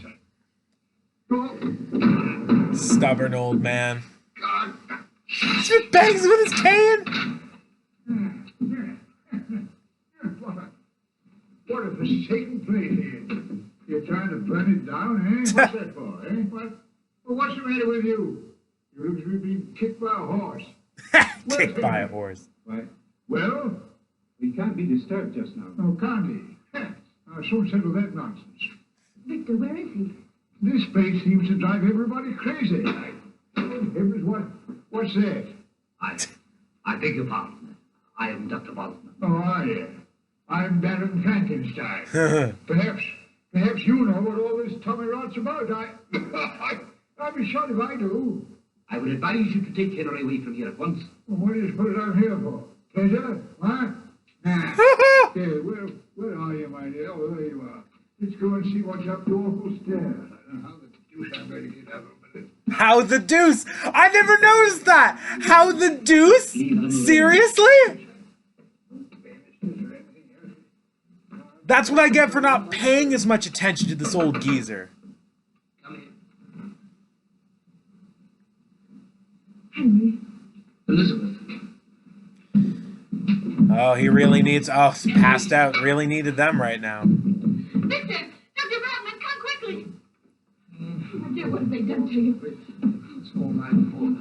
Oh, Stubborn old man. God. He bangs with his cane. What a forsaken place here. You're trying to burn it down, eh? What's that for, eh? What's the matter with you? You look as if you're being kicked by a horse. Kicked by a horse. Why, Well, we can't be disturbed just now. oh, can't he? I'll soon settle that nonsense. Victor, where is he? This place seems to drive everybody crazy. Oh, heavens, what's that? I beg your pardon. I am Dr. Bolton. Oh, yeah. I'm Baron Frankenstein. Perhaps you know what all this Tommy rot's about. I'll be shot if I do. I would advise you to take Henry away from here at once. Well, what do you suppose I'm here for? Pleasure? Huh? Yeah, where are you, my dear? Oh, there you are. Let's go and see what's up the awful stairs. I don't know how the deuce I'm going to get up over it. How the deuce? I never noticed that. How the deuce? Seriously? That's what I get for not paying as much attention to this old geezer. Come in. Henry. Elizabeth. Oh, he really needs... Oh, passed out. Really needed them right now. Victor! Dr. Bradman, come quickly! My dear, what have they done to you? It's all my fault.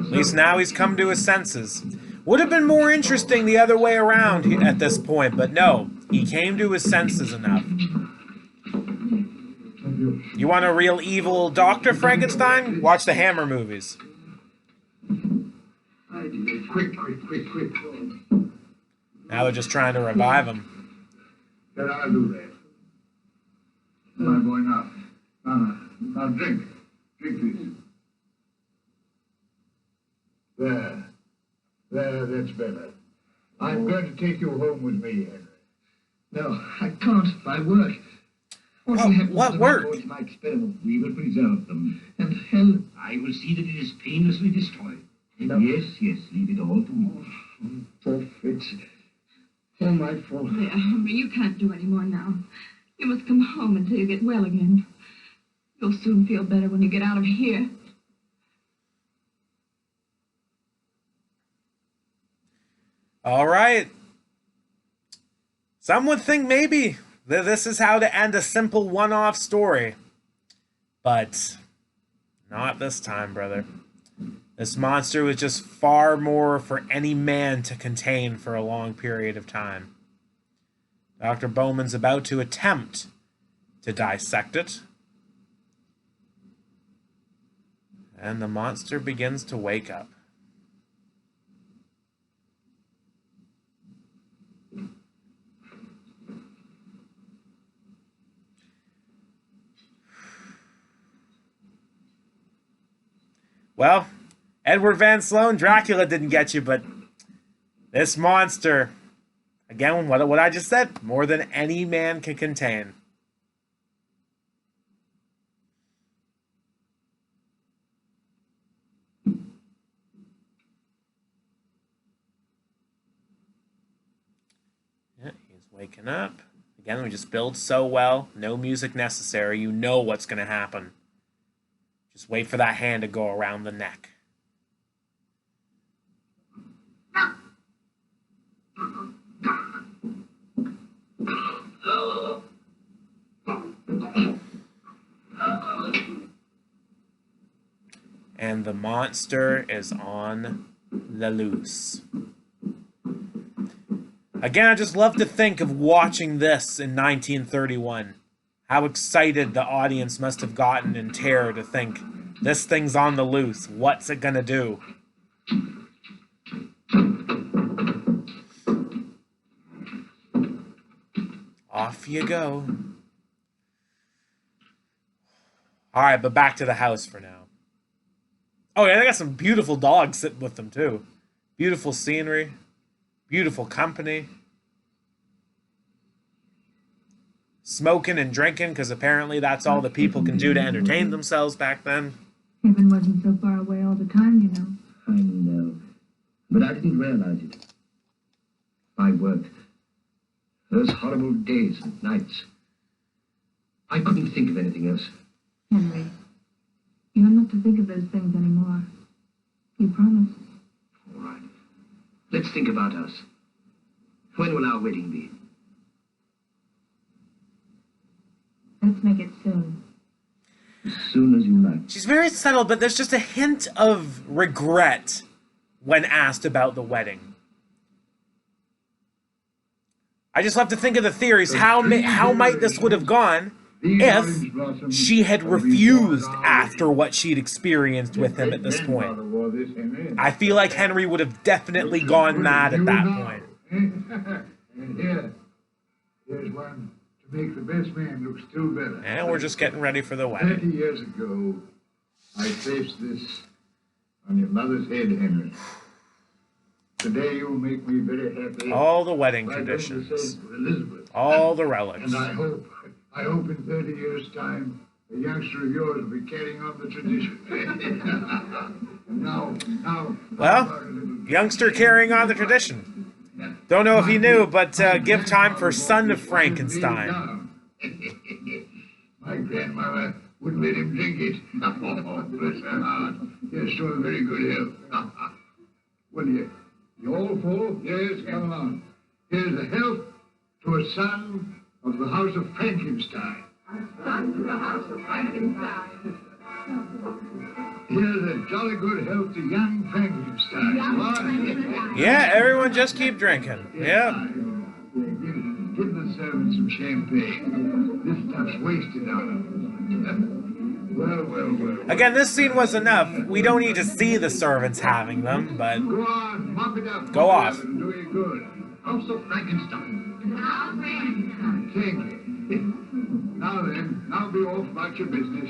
At least now he's come to his senses. Would have been more interesting the other way around at this point, but no. He came to his senses enough. You want a real evil Dr. Frankenstein? Watch the Hammer movies. Quick. Now they're just trying to revive him. Then I'll do that. My boy, now drink. Drink this. There, that's better. I'm going to take you home with me, Henry. No, I can't. My work. What work? My experiment. We will preserve them. And hell, I will see that it is painlessly destroyed. No. Yes, leave it all to me. It's all my fault. There, Henry, you can't do any more now. You must come home until you get well again. You'll soon feel better when you get out of here. All right. Some would think maybe that this is how to end a simple one-off story. But not this time, brother. This monster was just far more for any man to contain for a long period of time. Dr. Bowman's about to attempt to dissect it. And the monster begins to wake up. Well, Edward Van Sloan, Dracula didn't get you, but this monster, again, what I just said, more than any man can contain. Yeah, he's waking up. Again, we just build so well, no music necessary. You know what's going to happen. Just wait for that hand to go around the neck. And the monster is on the loose. Again, I just love to think of watching this in 1931. How excited the audience must have gotten in terror to think, this thing's on the loose. What's it gonna do? Off you go. Alright, but back to the house for now. Oh yeah, they got some beautiful dogs sitting with them too. Beautiful scenery. Beautiful company. Smoking and drinking, because apparently that's all the people can do to entertain themselves back then. Heaven wasn't so far away all the time, you know. But I didn't realize it. I worked. Those horrible days and nights. I couldn't think of anything else. Henry, you're not to think of those things anymore. You promised. All right. Let's think about us. When will our wedding be? Let's make it soon. As soon as you like. She's very subtle, but there's just a hint of regret when asked about the wedding. I just love to think of the theories. How might this would have gone if she had refused after what she'd experienced with him at this point? I feel like Henry would have definitely gone mad at that point. And here's one to make the best man look still better. And we're just getting ready for the 30 wedding. years ago, I placed this on your mother's head, Henry. Today you will make me very happy. All the wedding By going to traditions. say for Elizabeth. All the relics. And I hope in 30 years' time, a youngster of yours will be carrying on the tradition. And now. Well, youngster carrying on the tradition. Don't know if he knew, but give time for son of Frankenstein. My grandmother wouldn't let him drink it. Oh, bless her heart. Yes, to a very good health. Well, you all full? Yes, come along. Here's a health to a son of the house of Frankenstein. A son to the house of Frankenstein. Here's a jolly good health to young Frankenstein. Yeah, everyone just keep drinking. Yeah. Give the servants some champagne. This stuff's wasted on them. Well. Again, this scene was enough. We don't need to see the servants having them, but Go on, mop it up. Go off. Do you good. House of Frankenstein. Thank you. Now then, now be off about your business.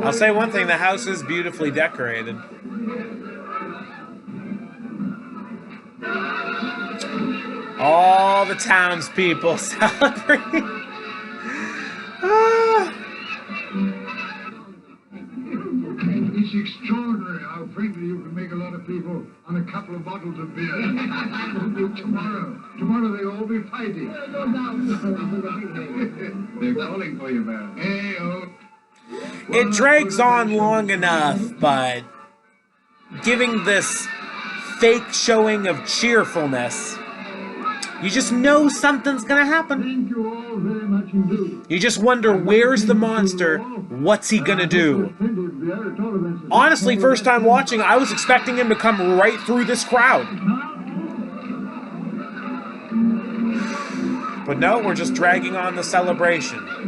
I'll say one thing, the house is beautifully decorated. All the townspeople celebrate. It's extraordinary how frankly you can make a lot of people on a couple of bottles of beer. Tomorrow they'll all be fighting. They're calling for you, man. Hey, oh. It drags on long enough, but giving this fake showing of cheerfulness, you just know something's gonna happen. Thank you all very much indeed. You just wonder, where's the monster? What's he gonna do? Honestly, first time watching, I was expecting him to come right through this crowd. But no, we're just dragging on the celebration.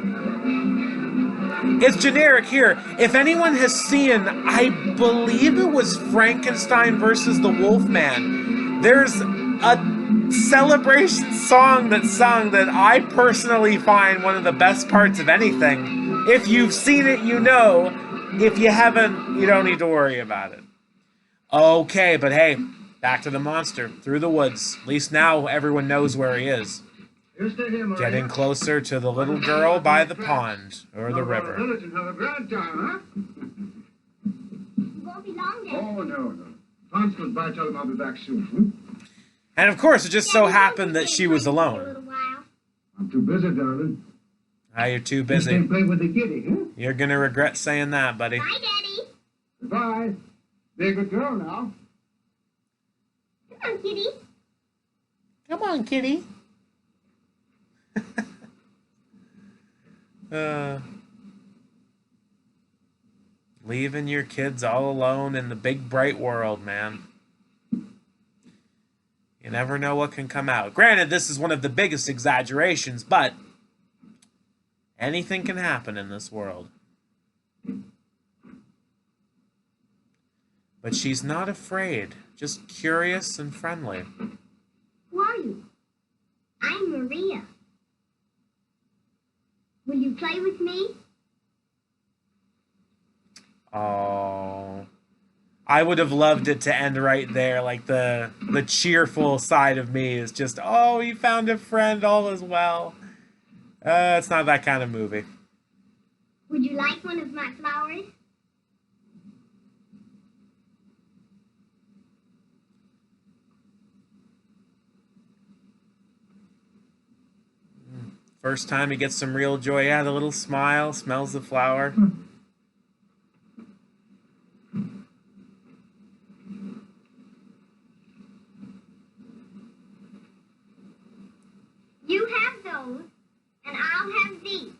It's generic here. If anyone has seen, I believe it was Frankenstein versus the Wolfman, there's a celebration song that's sung that I personally find one of the best parts of anything. If you've seen it, you know. If you haven't, you don't need to worry about it. Okay, but hey, back to the monster, through the woods. At least now everyone knows where he is. You stay here, Maria. Getting closer to the little girl by the pond, or the river. Village and have a grand time, huh? You won't be long then. Oh, no. Hans goes by, tell him I'll be back soon. And of course, it just so happened that she was A alone. little while. I'm too busy, darling. Ah, you're too You busy. can't play with the kitty, huh? You're gonna regret saying that, buddy. Bye, Daddy. Goodbye. Be a good girl now. Come on, kitty. Come on, kitty. Leaving your kids all alone in the big bright world, man. You never know what can come out. Granted, this is one of the biggest exaggerations, but anything can happen in this world. But she's not afraid, just curious and friendly. Who are you? I'm Maria. Will you play with me? Oh, I would have loved it to end right there. Like the cheerful side of me is just, oh, he found a friend, all is well. It's not that kind of movie. Would you like one of my flowers? First time he gets some real joy. Yeah, the little smile, smells the flower. You have those, and I'll have these.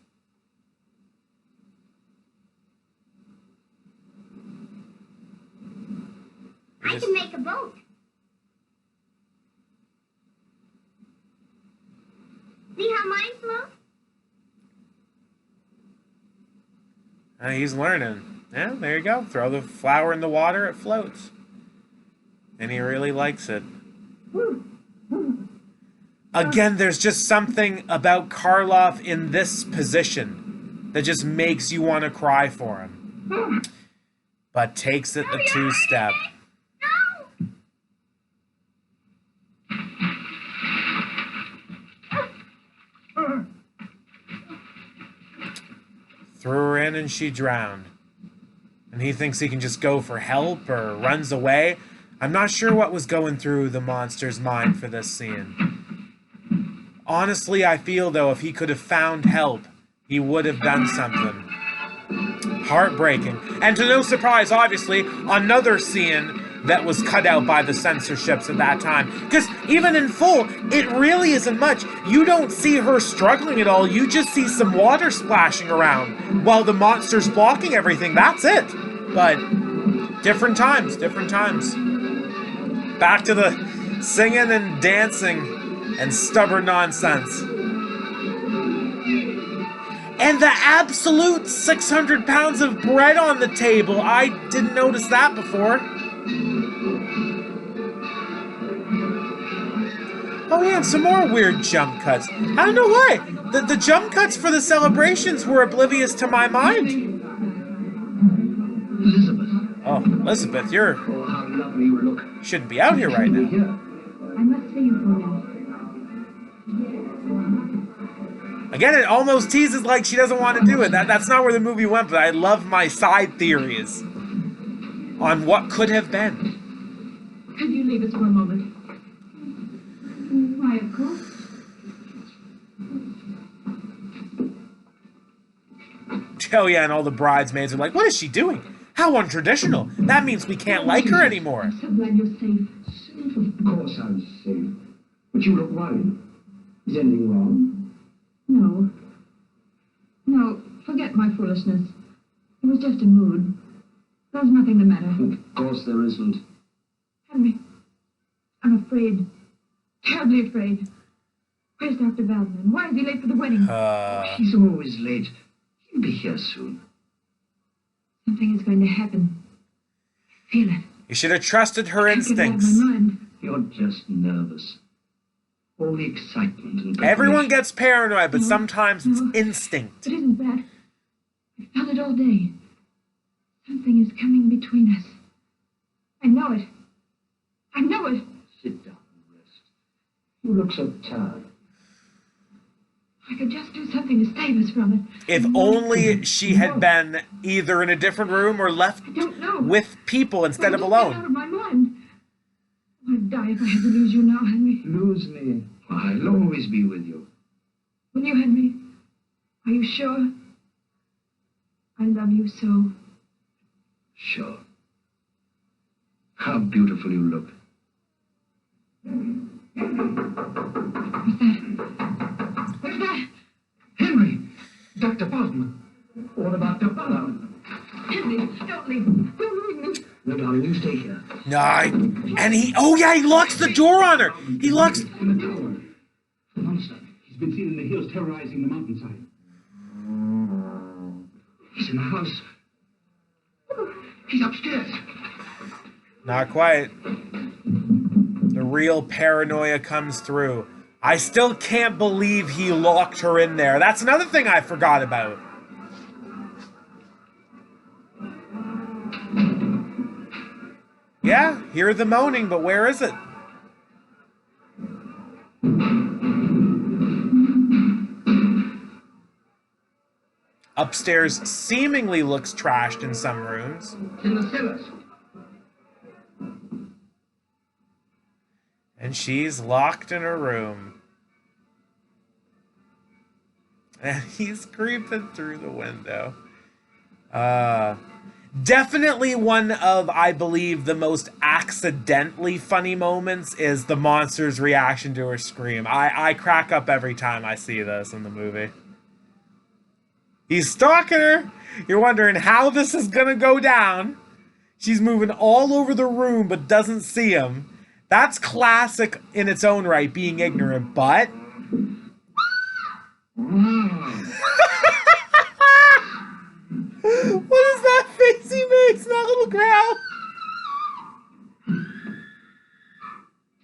I can make a boat. See how mine floats? He's learning. Yeah, there you go. Throw the flower in the water, it floats. And he really likes it. Again, there's just something about Karloff in this position that just makes you want to cry for him. But takes it the two-step. Threw her in and she drowned. And he thinks he can just go for help or runs away. I'm not sure what was going through the monster's mind for this scene. Honestly, I feel, though, if he could have found help, he would have done something. Heartbreaking. And to no surprise, obviously, another scene that was cut out by the censorships at that time. Because even in full, it really isn't much. You don't see her struggling at all. You just see some water splashing around while the monster's blocking everything. That's it. But different times, different times. Back to the singing and dancing and stubborn nonsense. And the absolute 600 pounds of bread on the table. I didn't notice that before. Oh yeah, and some more weird jump cuts. I don't know why. The jump cuts for the celebrations were oblivious to my mind. Elizabeth. Oh, Elizabeth, you're... Oh, how lovely you look. You shouldn't be out here right now. I must see you for a minute. Again, it almost teases like she doesn't want to do it. That's not where the movie went, but I love my side theories on what could have been. Could you leave us for a moment? Why, of course. Oh yeah, and all the bridesmaids are like, what is she doing? How untraditional. That means we can't like her anymore. I'm so glad you're safe. Safe? Of course I'm safe. But you look worried. Is anything wrong? No. No, forget my foolishness. It was just a mood. There's nothing the matter. Of course there isn't. Henry, I'm afraid. Terribly afraid. Where's Dr. Baldwin? Why is he late for the wedding? He's always late. He'll be here soon. Something is going to happen. I feel it. You should have trusted her I can't get it out of instincts. my mind. You're just nervous. All the excitement and Everyone preparation. gets paranoid, but No, sometimes it's no. instinct. It isn't that. I felt it all day. Something is coming between us. I know it. I know it. Sit down and rest. You look so tired. I could just do something to save us from it. If only she had been either in a different room or left I don't know. with people instead of But I just get out alone. of my mind. I'd die if I had to lose you now, Henry. Lose me. I'll always be with you. Will you, Henry? Are you sure? I love you so. Sure. How beautiful you look. What's that? What's that? Henry! Dr. Baldwin. What about Dr. Baldwin? Henry, don't leave. Don't leave me. No, darling, you stay here. No, and he... Oh, yeah, he locks the door on her. He locks... In the tower. The monster. He's been seen in the hills terrorizing the mountainside. He's in the house. He's upstairs. Not quite. The real paranoia comes through. I still can't believe he locked her in there. That's another thing I forgot about. Yeah, hear the moaning, but where is it? Upstairs seemingly looks trashed in some rooms. In the cellars. And she's locked in her room. And he's creeping through the window. Definitely one of, I believe, the most accidentally funny moments is the monster's reaction to her scream. I crack up every time I see this in the movie. He's stalking her. You're wondering how this is gonna go down. She's moving all over the room but doesn't see him. That's classic in its own right, being ignorant, but... What is that face he makes? That little growl?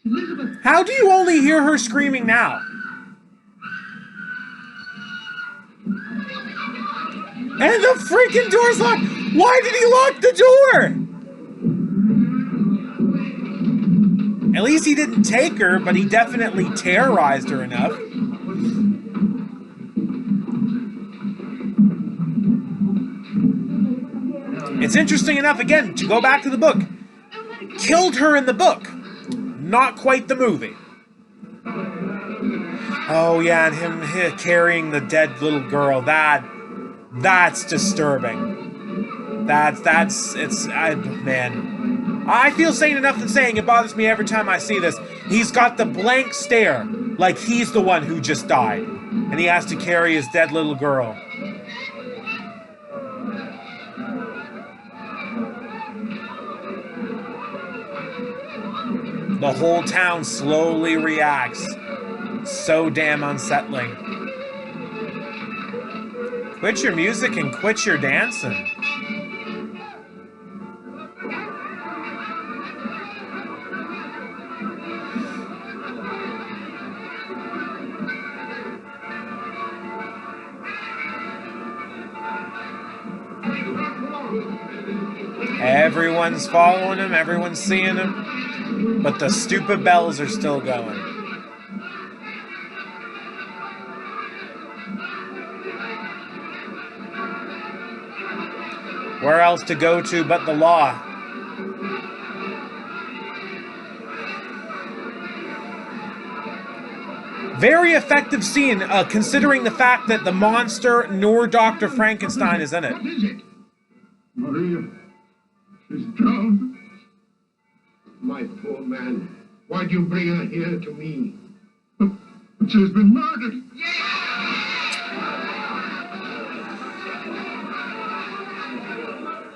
Elizabeth! How do you only hear her screaming now? And the freaking door's locked! Why did he lock the door? At least he didn't take her, but he definitely terrorized her enough. It's interesting enough, again, to go back to the book. Killed her in the book. Not quite the movie. Oh yeah, and him carrying the dead little girl. That's disturbing. Man. I feel sane enough than saying it bothers me every time I see this. He's got the blank stare, like he's the one who just died. And he has to carry his dead little girl. The whole town slowly reacts. So damn unsettling. Quit your music and quit your dancing. Everyone's following him, everyone's seeing him, but the stupid bells are still going. Where else to go to but the law? Very effective scene, considering the fact that the monster nor Dr. Frankenstein is in it. What is it? Maria, she's drowned. My poor man, why'd you bring her here to me? She's been murdered.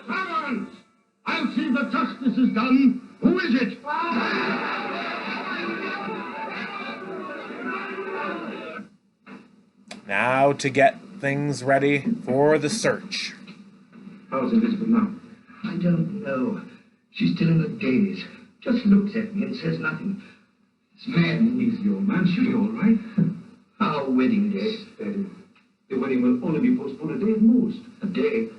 Silence! I'll see that justice is done. Who is it? Now to get things ready for the search. How's Elizabeth now? I don't know. She's still in a daze. Just looks at me and says nothing. It's maddening. Easy, old man. She'll be all right. Our wedding day. Steady. The wedding will only be postponed a day at most. A day.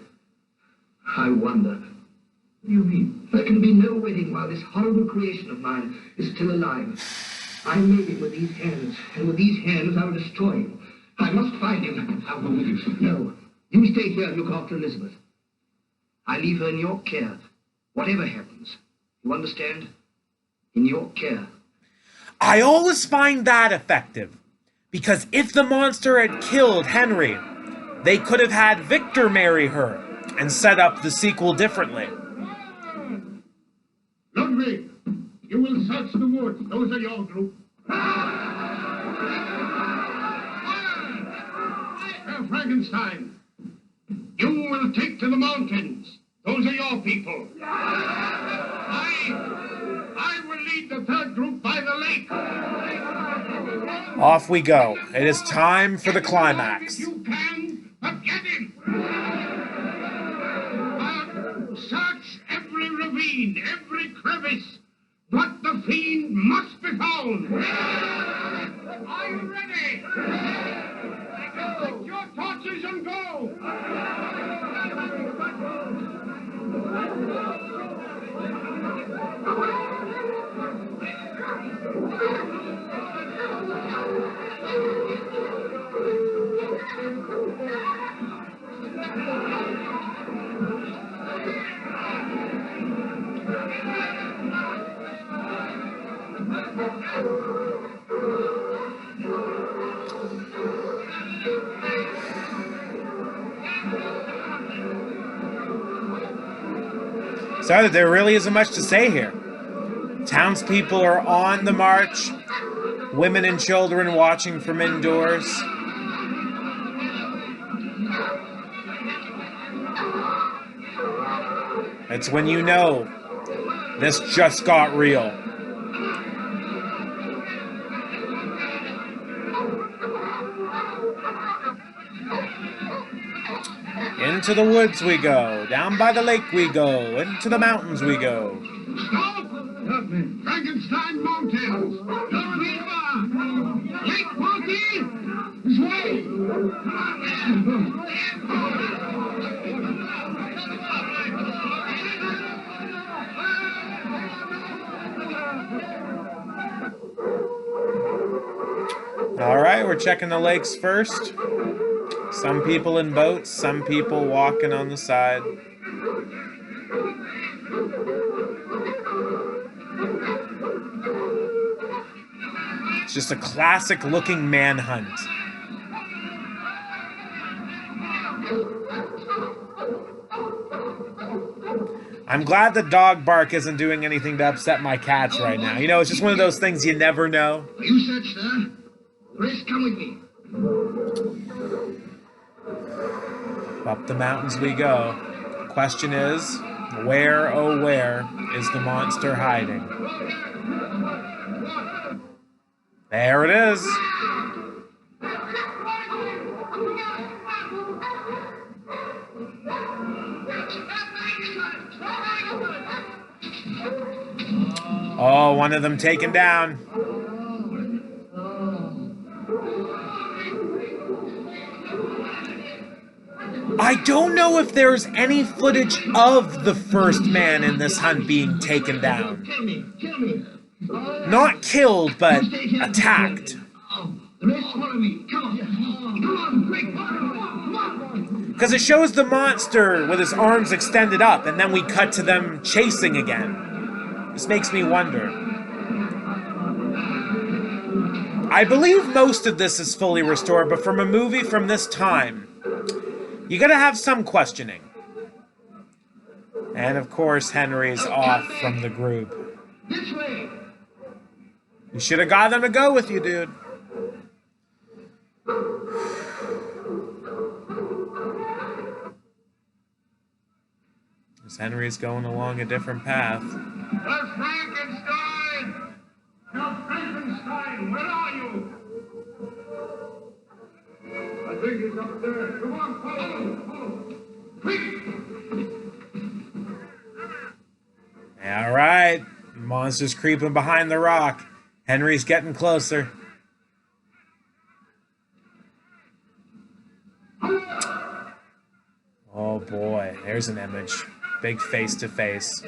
I wonder. What do you mean? There can be no wedding while this horrible creation of mine is still alive. I made him with these hands, and with these hands I will destroy him. I must find him. I'll go with you, sir. No. You stay here and look after Elizabeth. I leave her in your care. Whatever happens. You understand? In your care. I always find that effective. Because if the monster had killed Henry, they could have had Victor marry her and set up the sequel differently. Ludwig, you will search the woods. Those are your group. Herr Frankenstein, you will take to the mountains. Those are your people. I will lead the third group by the lake. Off we go. It is time for the climax. If you can, but get him. Search every ravine, every crevice. But the fiend must be found. Are you ready? Take your torches and go. So there really isn't much to say here. Townspeople are on the march. Women and children watching from indoors. That's when you know this just got real. Into the woods we go, down by the lake we go, into the mountains we go. Stop! Frankenstein Mountains! Lake Party! This way! All right, we're checking the lakes first. Some people in boats, some people walking on the side. It's just a classic looking manhunt. I'm glad the dog bark isn't doing anything to upset my cats right now. You know, it's just one of those things you never know. Are you set, sir? The rest come with me. Up the mountains we go. Question is, where, oh where, is the monster hiding? There it is. Oh, one of them taken down. I don't know if there's any footage of the first man in this hunt being taken down. Kill me. Not killed, but attacked. The rest follow me. Come on, quick. Come on. Because it shows the monster with his arms extended up, and then we cut to them chasing again. This makes me wonder. I believe most of this is fully restored, but from a movie from this time, you gotta have some questioning. And of course, Henry's off from the group. This way. You should have got them to go with you, dude. As Henry's going along a different path. There's Frankenstein! Now, Frankenstein, where are you? I think he's up there. Come on, follow. Quick! All right. Monster's creeping behind the rock. Henry's getting closer. Oh boy, there's an image. Big face to face.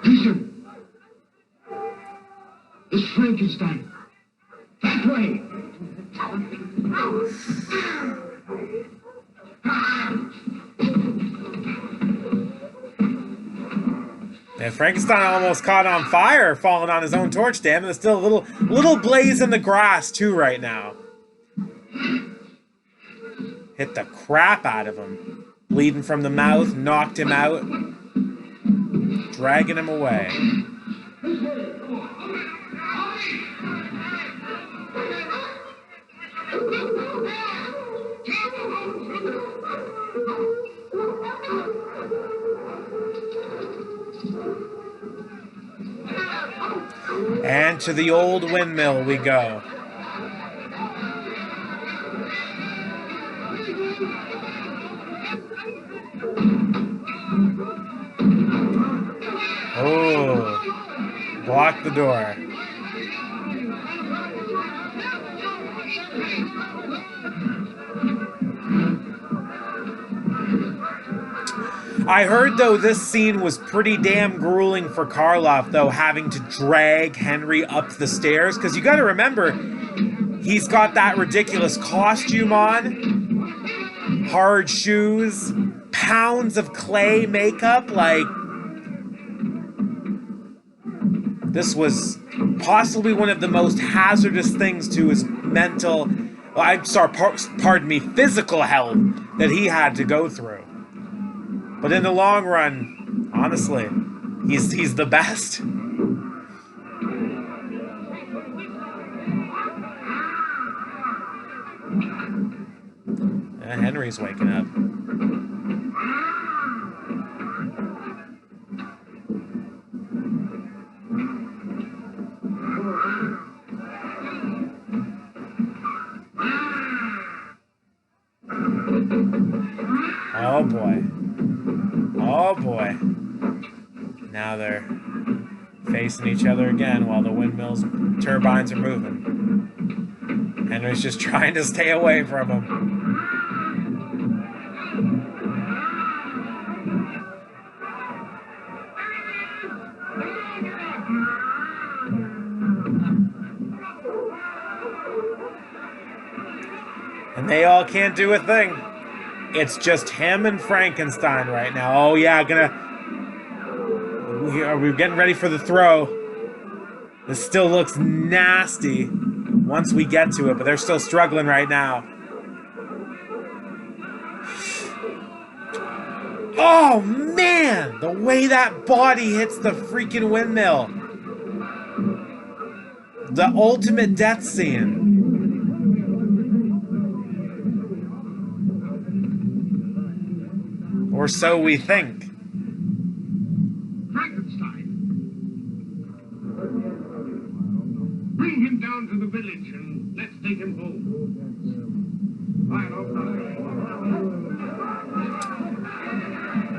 Listen. It's Frankenstein. That way. Yeah, Frankenstein almost caught on fire, falling on his own torch stand, but there's still a little blaze in the grass too right now. Hit the crap out of him. Bleeding from the mouth, knocked him out, dragging him away. And to the old windmill we go. Oh, block the door. I heard, though, this scene was pretty damn grueling for Karloff, though, having to drag Henry up the stairs. Because you got to remember, he's got that ridiculous costume on, hard shoes, pounds of clay makeup. Like, this was possibly one of the most hazardous things to his mental, I'm sorry, pardon me, physical health that he had to go through. But in the long run, honestly, he's the best. Henry's waking up. Oh boy. Oh boy. Now they're facing each other again while the windmill's turbines are moving. Henry's just trying to stay away from him. And they all can't do a thing. It's just him and Frankenstein right now. Oh yeah, are we getting ready for the throw? This still looks nasty once we get to it, but they're still struggling right now. Oh man, the way that body hits the freaking windmill. The ultimate death scene. Or so we think. Frankenstein! Bring him down to the village and let's take him home.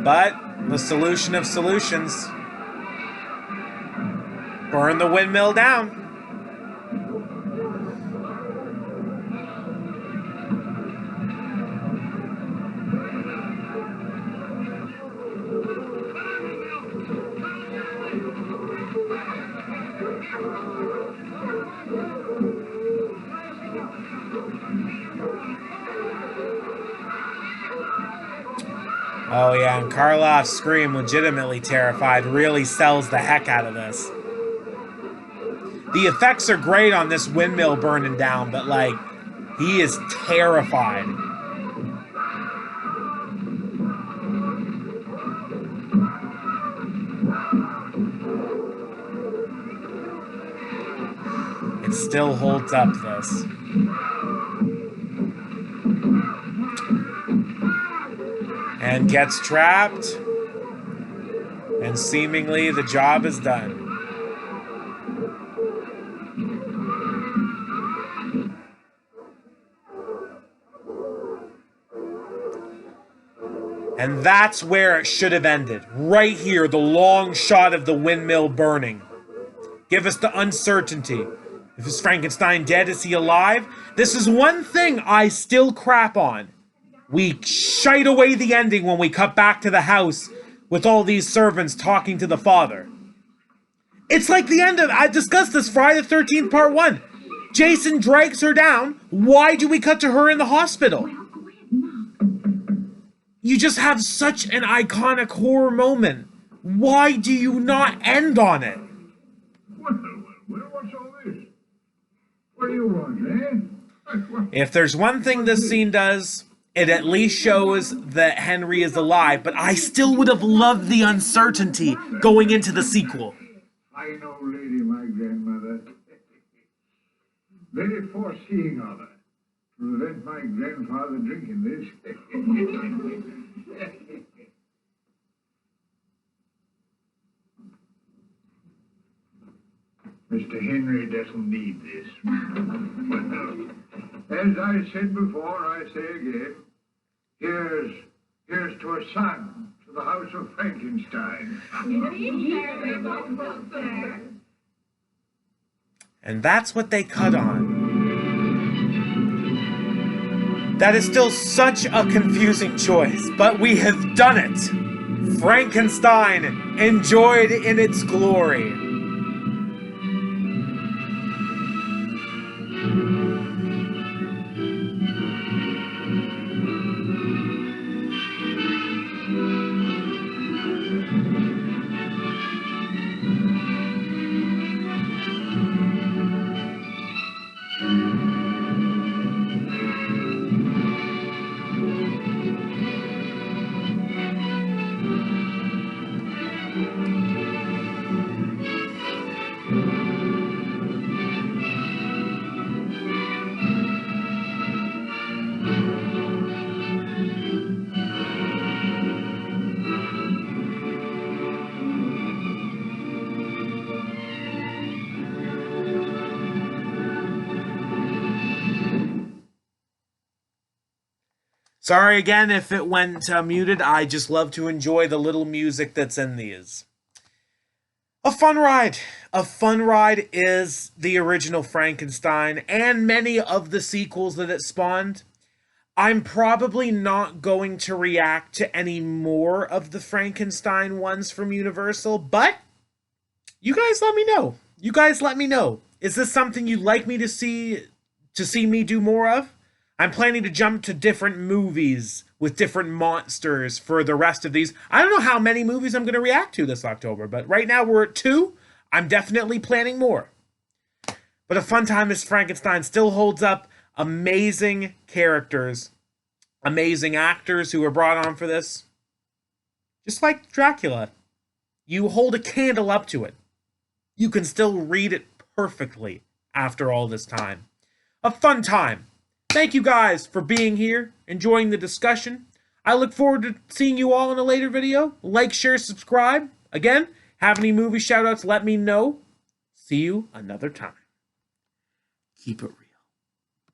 But the solution of solutions. Burn the windmill down. Oh yeah, and Karloff's scream, legitimately terrified, really sells the heck out of this. The effects are great on this windmill burning down, but like, he is terrified. It still holds up, this. And gets trapped, and seemingly the job is done. And that's where it should have ended. Right here, the long shot of the windmill burning. Give us the uncertainty. Is Frankenstein dead? Is he alive? This is one thing I still crap on. We shite away the ending when we cut back to the house with all these servants talking to the father. It's like the end of... I discussed this Friday the 13th part 1. Jason drags her down. Why do we cut to her in the hospital? You just have such an iconic horror moment. Why do you not end on it? Well, what's all this? What do you want, eh? If there's one thing this scene does... it at least shows that Henry is alive, but I still would have loved the uncertainty going into the sequel. Fine old lady, my grandmother. Very foreseeing of her. To prevent my grandfather drinking this. Mr. Henry doesn't need this. As I said before, I say again, here's to a son, to the house of Frankenstein. And that's what they cut on. That is still such a confusing choice, but we have done it. Frankenstein enjoyed in its glory. Sorry again if it went muted. I just love to enjoy the little music that's in these. A fun ride. A fun ride is the original Frankenstein and many of the sequels that it spawned. I'm probably not going to react to any more of the Frankenstein ones from Universal, but you guys let me know. You guys let me know. Is this something you'd like me to see me do more of? I'm planning to jump to different movies with different monsters for the rest of these. I don't know how many movies I'm going to react to this October, but right now we're at 2. I'm definitely planning more. But A Fun Time as Frankenstein still holds up. Amazing characters, amazing actors who were brought on for this. Just like Dracula, you hold a candle up to it. You can still read it perfectly after all this time. A fun time. Thank you guys for being here, enjoying the discussion. I look forward to seeing you all in a later video. Like, share, subscribe. Again, have any movie shoutouts, let me know. See you another time. Keep it real.